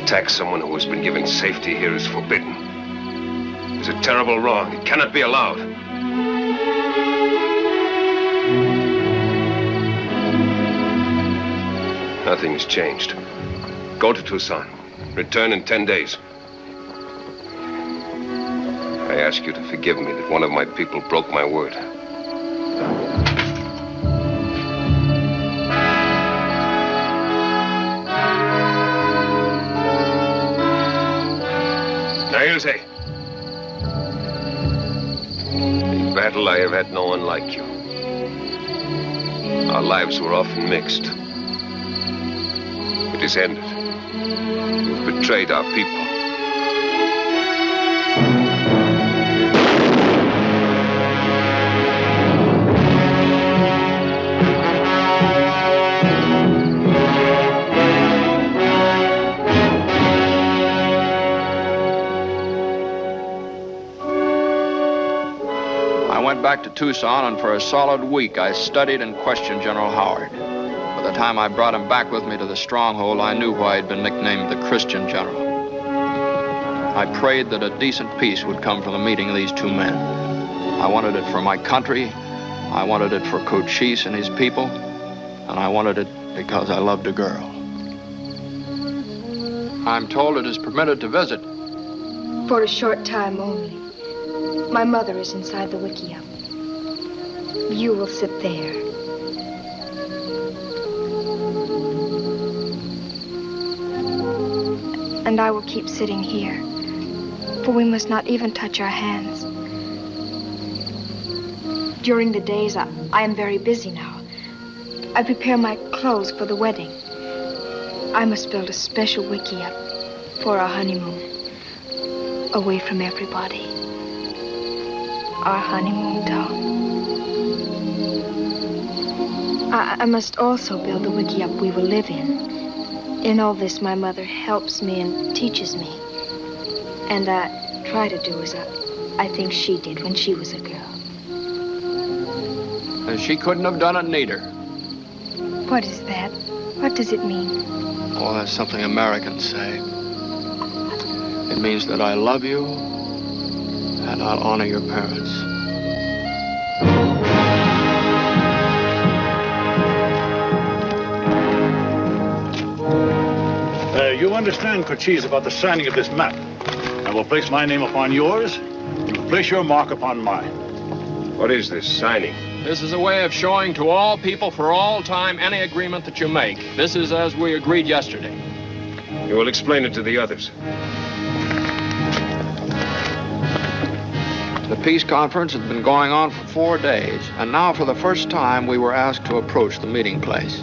Attack someone who has been given safety here is forbidden. It is a terrible wrong. It cannot be allowed. Nothing has changed. Go to Tucson. Return in 10 days. I ask you to forgive me that one of my people broke my word. The battle I have had no one like you. Our lives were often mixed. It is ended. You've betrayed our people. Back to Tucson, and for a solid week I studied and questioned General Howard. By the time I brought him back with me to the stronghold, I knew why he'd been nicknamed the Christian General. I prayed that a decent peace would come from the meeting of these two men. I wanted it for my country, I wanted it for Cochise and his people, and I wanted it because I loved a girl. I'm told it is permitted to visit. For a short time only. My mother is inside the wickiup. You will sit there. And I will keep sitting here, for we must not even touch our hands. During the days, I am very busy now. I prepare my clothes for the wedding. I must build a special wickiup for our honeymoon, away from everybody. Our honeymoon town. I must also build the wickiup we will live in. In all this, my mother helps me and teaches me. And I try to do as I think she did when she was a girl. And she couldn't have done it neither. What is that? What does it mean? Oh, that's something Americans say. It means that I love you and I'll honor your parents. you understand, Cochise, about the signing of this map? I will place my name upon yours. You will place your mark upon mine. What is this signing? This is a way of showing to all people for all time any agreement that you make. This is as we agreed yesterday. You will explain it to the others. The peace conference had been going on for 4 days, and now for the first time we were asked to approach the meeting place.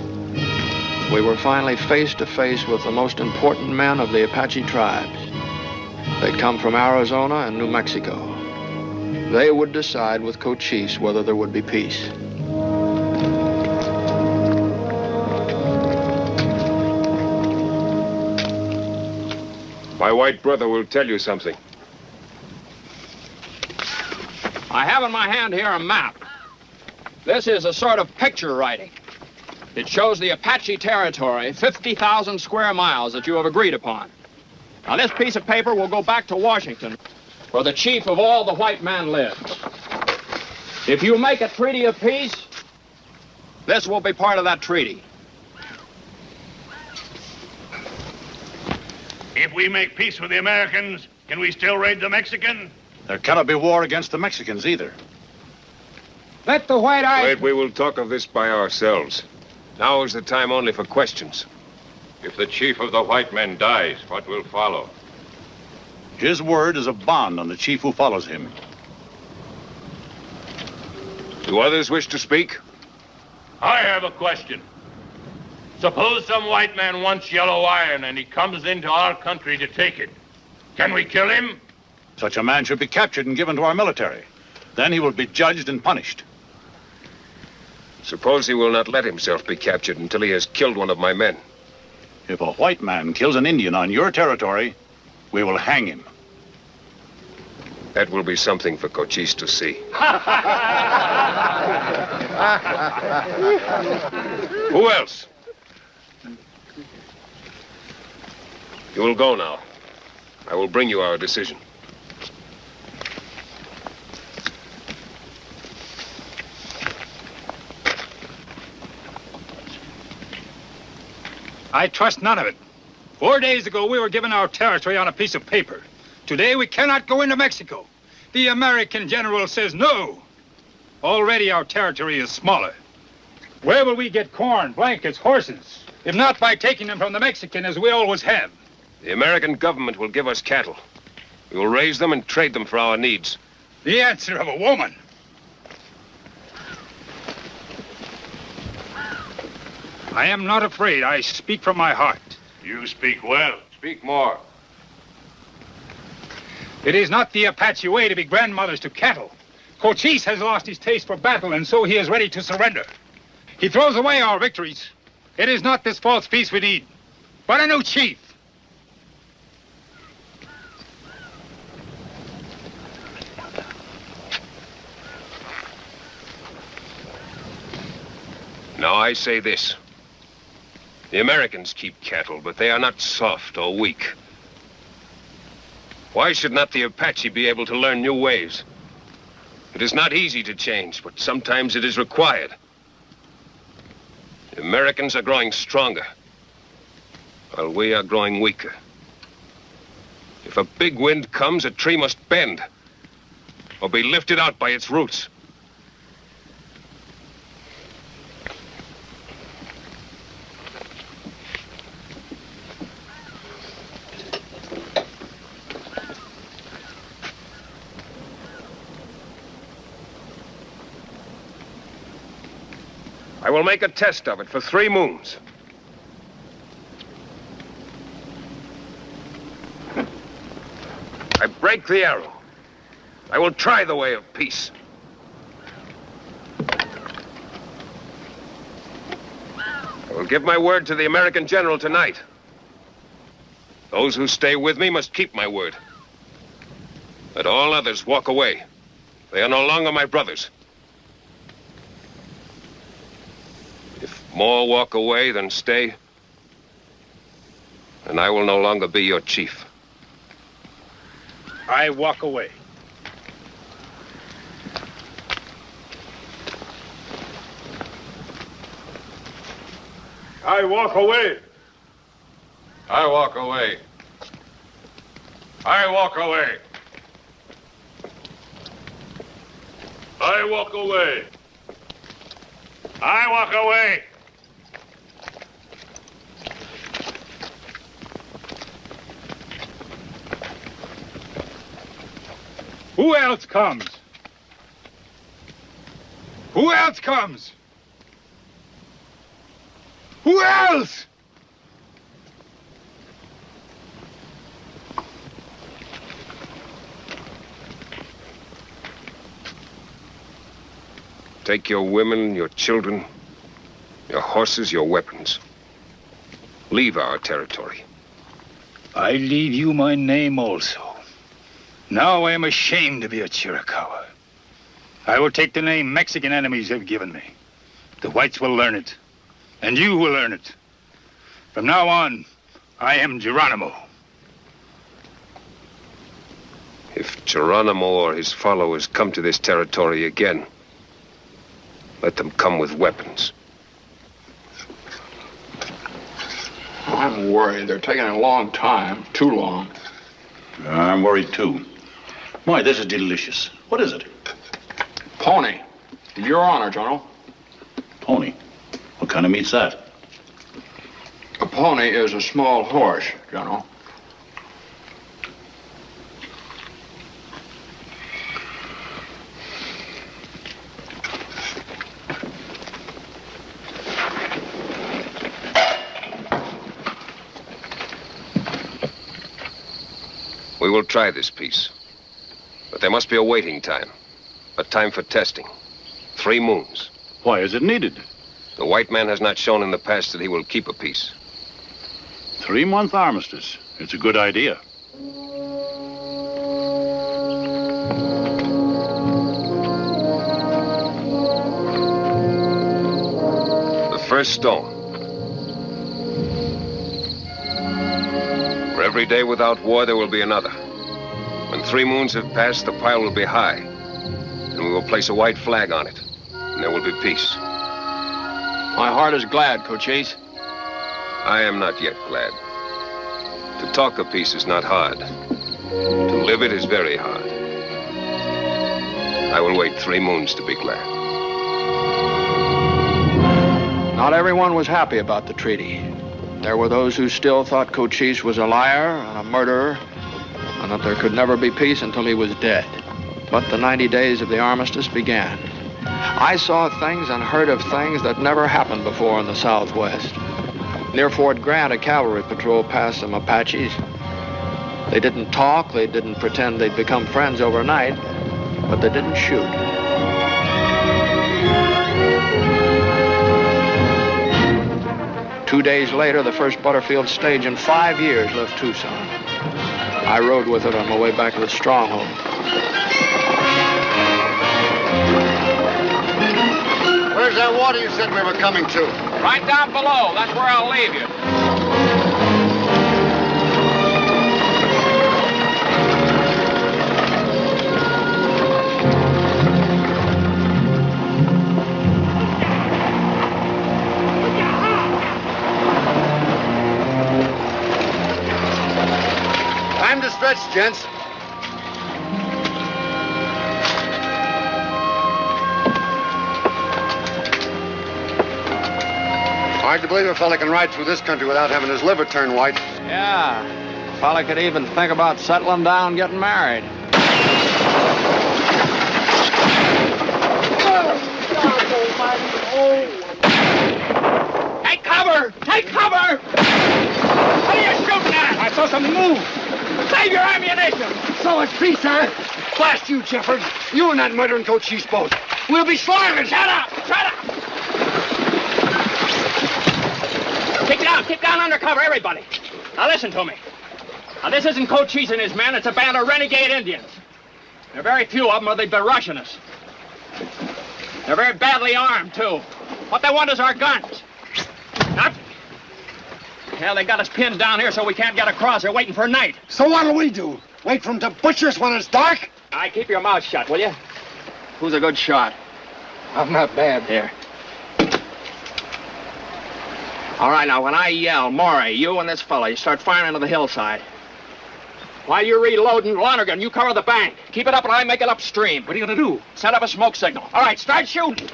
We were finally face to face with the most important men of the Apache tribes. They'd come from Arizona and New Mexico. They would decide with Cochise whether there would be peace. My white brother will tell you something. I have in my hand here a map. This is a sort of picture writing. It shows the Apache territory, 50,000 square miles that you have agreed upon. Now, this piece of paper will go back to Washington, where the chief of all the white men lives. If you make a treaty of peace, this will be part of that treaty. If we make peace with the Americans, can we still raid the Mexican? There cannot be war against the Mexicans either. Let the white eye... Wait, we will talk of this by ourselves. Now is the time only for questions. If the chief of the white men dies, what will follow? His word is a bond on the chief who follows him. Do others wish to speak? I have a question. Suppose some white man wants yellow iron and he comes into our country to take it. Can we kill him? Such a man should be captured and given to our military. Then he will be judged and punished. Suppose he will not let himself be captured until he has killed one of my men. If a white man kills an Indian on your territory, we will hang him. That will be something for Cochise to see. Who else? You will go now. I will bring you our decision. I trust none of it. 4 days ago, we were given our territory on a piece of paper. Today, we cannot go into Mexico. The American general says no. Already, our territory is smaller. Where will we get corn, blankets, horses? If not by taking them from the Mexican, as we always have. The American government will give us cattle. We will raise them and trade them for our needs. The answer of a woman. I am not afraid. I speak from my heart. You speak well. Speak more. It is not the Apache way to be grandmothers to cattle. Cochise has lost his taste for battle, and so he is ready to surrender. He throws away our victories. It is not this false peace we need, but a new chief. Now I say this. The Americans keep cattle, but they are not soft or weak. Why should not the Apache be able to learn new ways? It is not easy to change, but sometimes it is required. The Americans are growing stronger, while we are growing weaker. If a big wind comes, a tree must bend, or be lifted out by its roots. I will make a test of it for 3 moons. I break the arrow. I will try the way of peace. I will give my word to the American general tonight. Those who stay with me must keep my word. Let all others walk away. They are no longer my brothers. If more walk away than stay, then I will no longer be your chief. I walk away. I walk away. I walk away. I walk away. I walk away. I walk away. Who else comes? Who else comes? Who else? Take your women, your children, your horses, your weapons. Leave our territory. I leave you my name also. Now I am ashamed to be a Chiricahua. I will take the name Mexican enemies have given me. The whites will learn it, and you will learn it. From now on, I am Geronimo. If Geronimo or his followers come to this territory again, let them come with weapons. I'm worried. They're taking a long time. Too long. I'm worried, too. Why, this is delicious. What is it? Pony. Your Honor, General. Pony? What kind of meat's that? A pony is a small horse, General. We will try this piece. But there must be a waiting time. A time for testing. 3 moons. Why is it needed? The white man has not shown in the past that he will keep a peace. 3-month armistice. It's a good idea. The first stone. For every day without war, there will be another. When 3 moons have passed, the pile will be high. And we will place a white flag on it. And there will be peace. My heart is glad, Cochise. I am not yet glad. To talk of peace is not hard. To live it is very hard. I will wait 3 moons to be glad. Not everyone was happy about the treaty. There were those who still thought Cochise was a liar and a murderer, and that there could never be peace until he was dead. But the 90 days of the armistice began. I saw things and heard of things that never happened before in the Southwest. Near Fort Grant, a cavalry patrol passed some Apaches. They didn't talk, they didn't pretend they'd become friends overnight, but they didn't shoot. Two days later, the first Butterfield stage in 5 years left Tucson. I rode with it on my way back to the stronghold. Where's that water you said we were coming to? Right down below. That's where I'll leave you. Time to stretch, gents. Hard to believe a fella can ride through this country without having his liver turned white. Yeah, fella could even think about settling down, getting married. Take cover! Take cover! What are you shooting at? I saw something move. Save your ammunition! So it's peace, huh? Blast you, Jeffords. You and that murdering Cochise both. We'll be slaughtered. Shut up! Shut up! Keep down under cover, everybody. Now listen to me. Now this isn't Cochise and his men, it's a band of renegade Indians. There are very few of them or they'd be rushing us. They're very badly armed, too. What they want is our guns. Now, hell, they got us pinned down here so we can't get across. They're waiting for night. So what'll we do? Wait for them to butcher us when it's dark? Aye, keep your mouth shut, will you? Who's a good shot? I'm not bad. Here. All right, now, when I yell, Maury, you and this fella, you start firing into the hillside. While you're reloading, Lonergan, you cover the bank. Keep it up and I make it upstream. What are you going to do? Set up a smoke signal. All right, start shooting.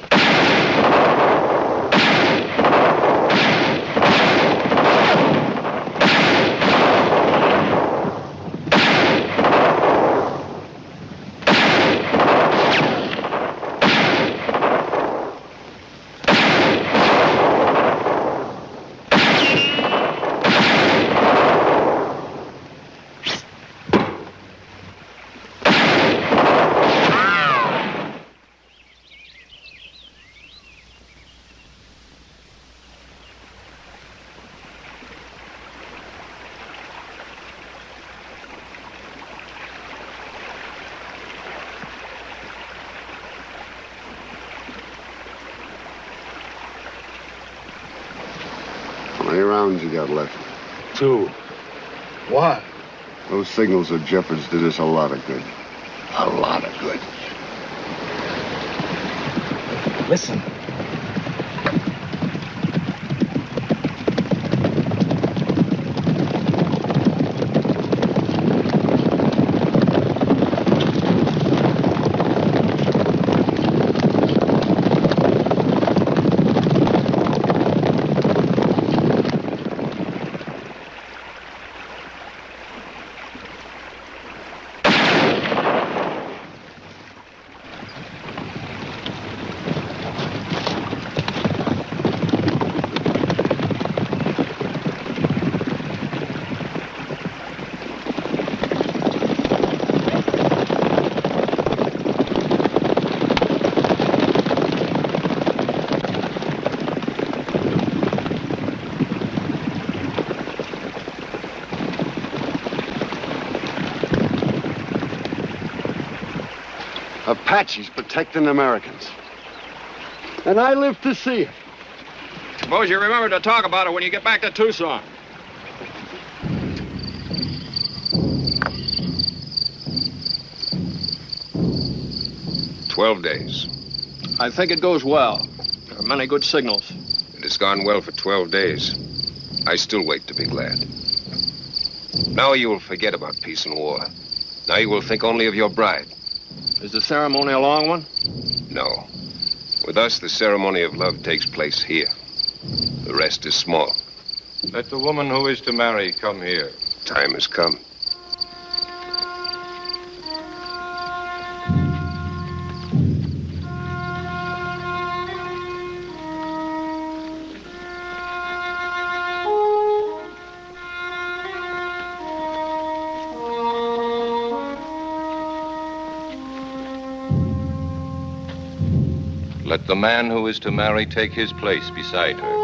How many rounds you got left? 2. Why? Those signals of Jeffords did us a lot of good. A lot of good. Listen. Apaches protecting Americans. And I live to see it. Suppose you remember to talk about it when you get back to Tucson. "12 days. I think it goes well. There are many good signals. It has gone well for 12 days. I still wait to be glad. Now you will forget about peace and war. Now you will think only of your bride. Is the ceremony a long one? No. With us, the ceremony of love takes place here. The rest is small. Let the woman who is to marry come here. Time has come. Let the man who is to marry take his place beside her.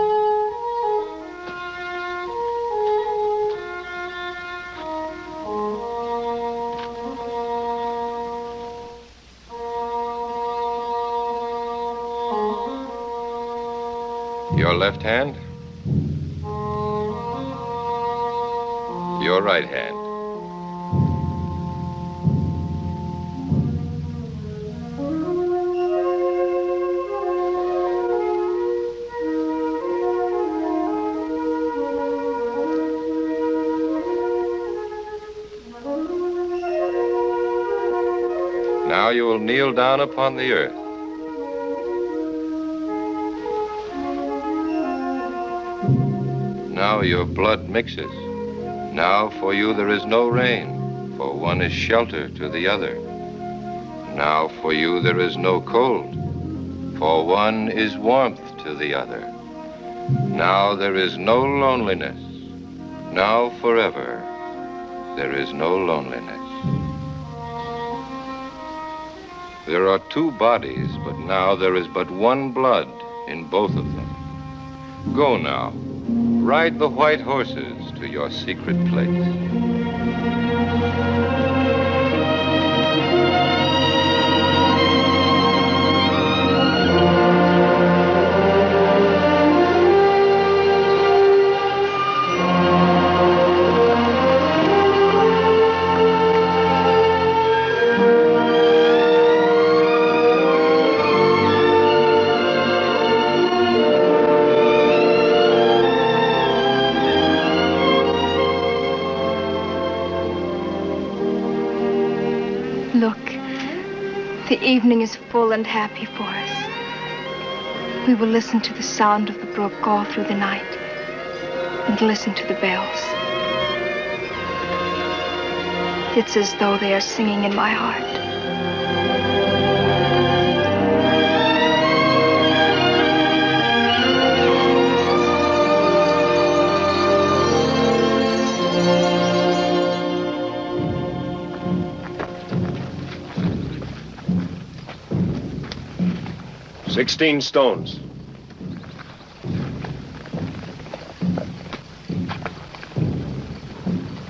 Your left hand? Your right hand. Now you will kneel down upon the earth. Now your blood mixes. Now for you there is no rain, for one is shelter to the other. Now for you there is no cold, for one is warmth to the other. Now there is no loneliness. Now forever there is no loneliness. There are two bodies, but now there is but one blood in both of them. Go now. Ride the white horses to your secret place. The evening is full and happy for us. We will listen to the sound of the brook all through the night and listen to the bells. It's as though they are singing in my heart. $16 stones.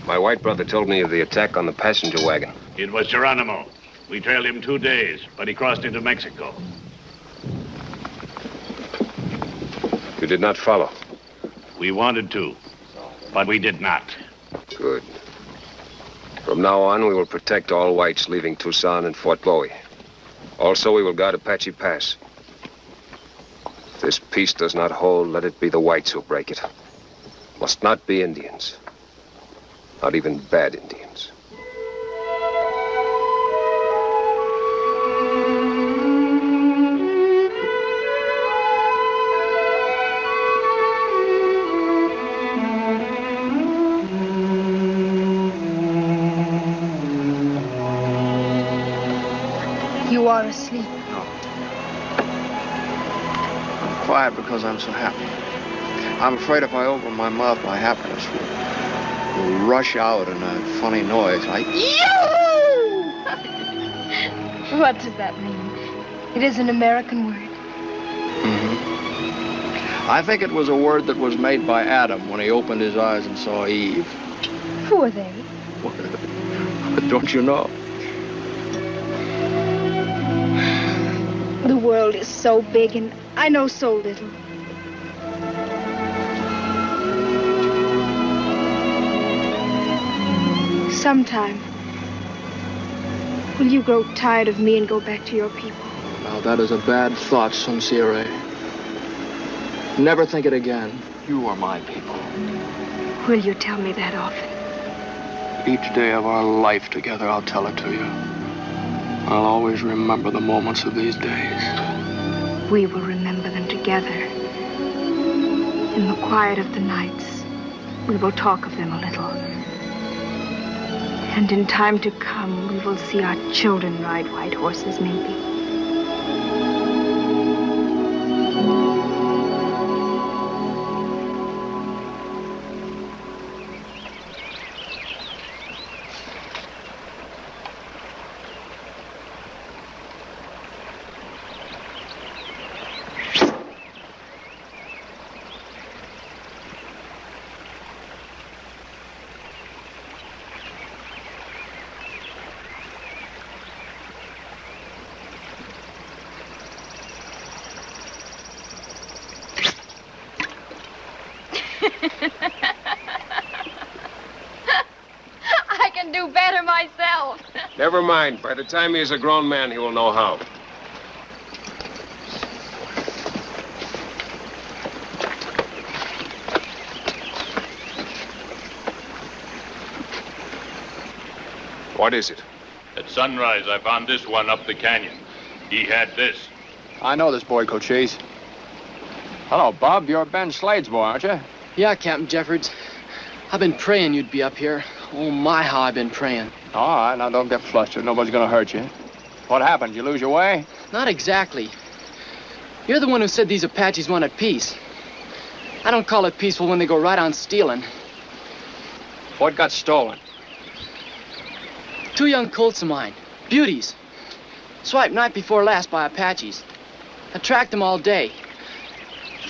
My white brother told me of the attack on the passenger wagon. It was Geronimo. We trailed him 2 days, but he crossed into Mexico. You did not follow? We wanted to, but we did not. Good. From now on, we will protect all whites leaving Tucson and Fort Bowie. Also, we will guard Apache Pass. If this peace does not hold, let it be the whites who break it. Must not be Indians. Not even bad Indians. You are asleep. No. I'm quiet because I'm so happy. I'm afraid if I open my mouth, my happiness will rush out in a funny noise like... Yoo! What does that mean? It is an American word. Mm-hmm. I think it was a word that was made by Adam when he opened his eyes and saw Eve. Who are they? Don't you know? The world is so big and I know so little. Sometime, will you grow tired of me and go back to your people? Now, that is a bad thought, Sincere. Never think it again. You are my people. Will you tell me that often? Each day of our life together, I'll tell it to you. I'll always remember the moments of these days. We will remember them together. In the quiet of the nights, we will talk of them a little. And in time to come, we will see our children ride white horses, maybe. I can do better myself. Never mind. By the time he is a grown man, he will know how. What is it? At sunrise, I found this one up the canyon. He had this. I know this boy, Cochise. Hello, Bob. You're Ben Slade's boy, aren't you? Yeah, Captain Jeffords. I've been praying you'd be up here. Oh, my, how I've been praying. All right, now don't get flustered. Nobody's gonna hurt you. What happened? You lose your way? Not exactly. You're the one who said these Apaches wanted peace. I don't call it peaceful when they go right on stealing. What got stolen? 2 young colts of mine. Beauties. Swiped night before last by Apaches. I tracked them all day.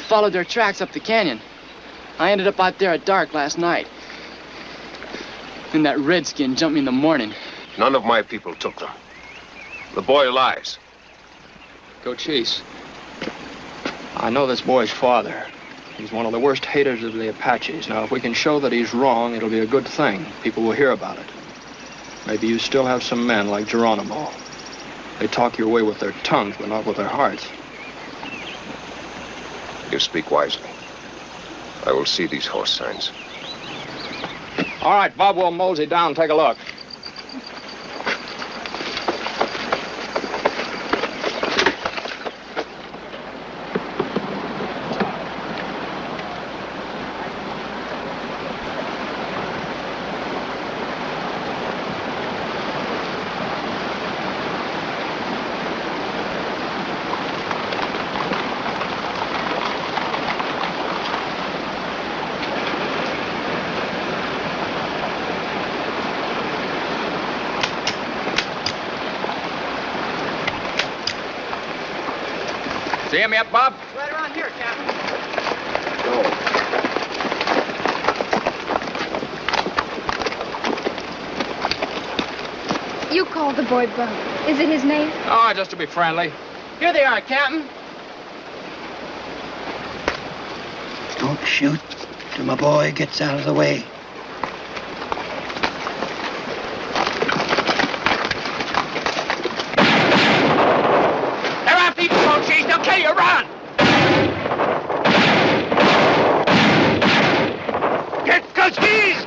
Followed their tracks up the canyon. I ended up out there at dark last night. And that redskin jumped me in the morning. None of my people took them. The boy lies. Cochise. I know this boy's father. He's one of the worst haters of the Apaches. Now, if we can show that he's wrong, it'll be a good thing. People will hear about it. Maybe you still have some men like Geronimo. They talk your way with their tongues, but not with their hearts. You speak wisely. I will see these horse signs. All right, Bob, we'll mosey down and take a look. See him yet, Bob? Right around here, Captain. You called the boy Bub. Is it his name? Oh, just to be friendly. Here they are, Captain. Don't shoot till my boy gets out of the way. They're after you, Cochise. They'll kill you. Run! Get Cochise!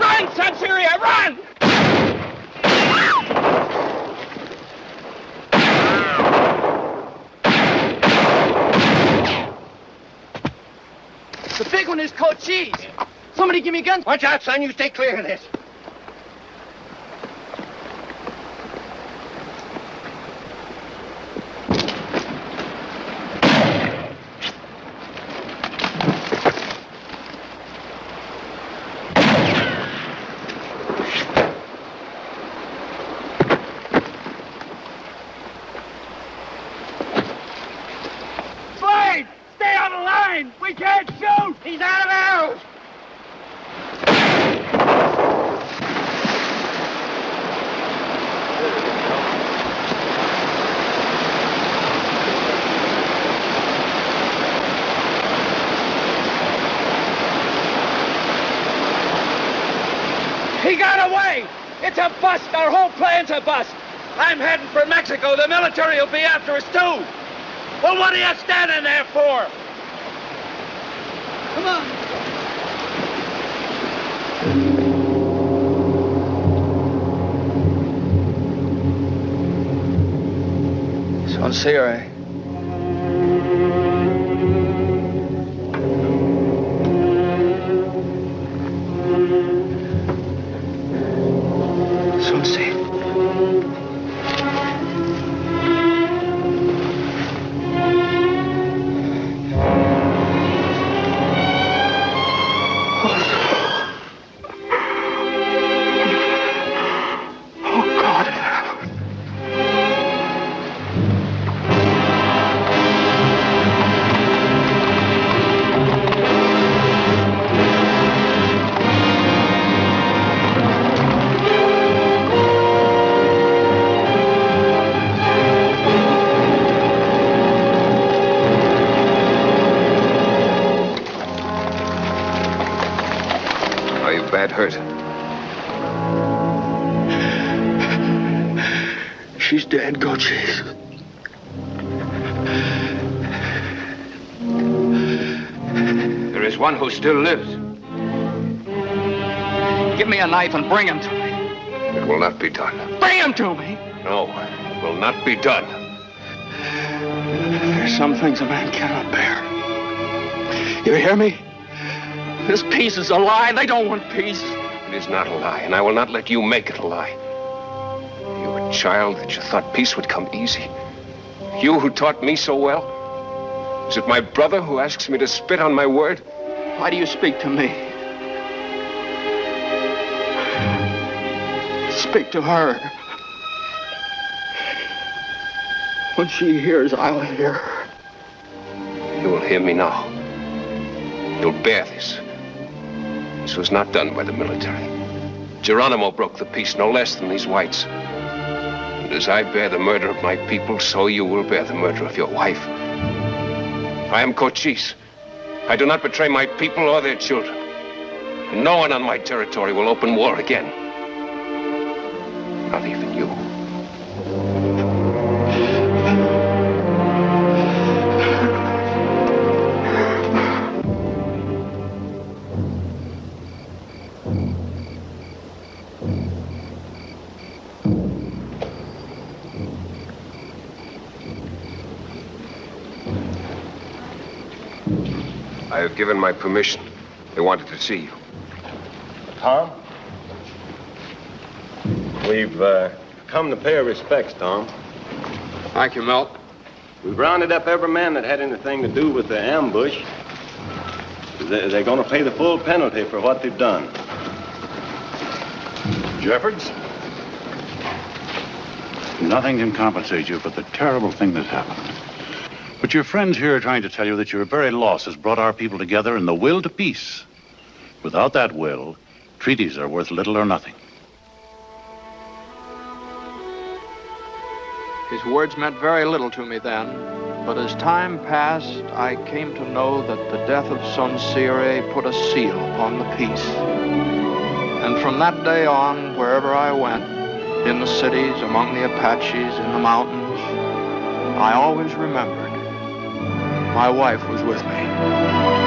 Run, Sanseria, run! The big one is Cochise. Somebody give me a gun. Watch out, son. You stay clear of this. Slade! Stay on the line! We can't shoot! He's out of arrows! He got away! It's a bust! Our whole plan's a bust! I'm heading for Mexico. The military will be after us, too! Well, what are you standing there for? Come on! Sincere, eh? Hurt. She's dead, Cochise. There is one who still lives. Give me a knife and bring him to me. It will not be done. Bring him to me! No, it will not be done. There's some things a man cannot bear. You hear me? This peace is a lie. They don't want peace. It is not a lie, and I will not let you make it a lie. You, a child that you thought peace would come easy. You who taught me so well. Is it my brother who asks me to spit on my word? Why do you speak to me? Speak to her. When she hears, I'll hear her. You will hear me now. You'll bear this. This was not done by the military. Geronimo broke the peace no less than these whites. And as I bear the murder of my people, so you will bear the murder of your wife. I am Cochise. I do not betray my people or their children. And no one on my territory will open war again. Not even you. I have given my permission. They wanted to see you. Tom? We've come to pay our respects, Tom. Thank you, Milt. We've rounded up every man that had anything to do with the ambush. They're going to pay the full penalty for what they've done. Jeffords, nothing can compensate you for the terrible thing that happened. But your friends here are trying to tell you that your very loss has brought our people together in the will to peace. Without that will, treaties are worth little or nothing. His words meant very little to me then, but as time passed, I came to know that the death of Son Sire put a seal upon the peace. And from that day on, wherever I went, in the cities, among the Apaches, in the mountains, I always remembered my wife was with me.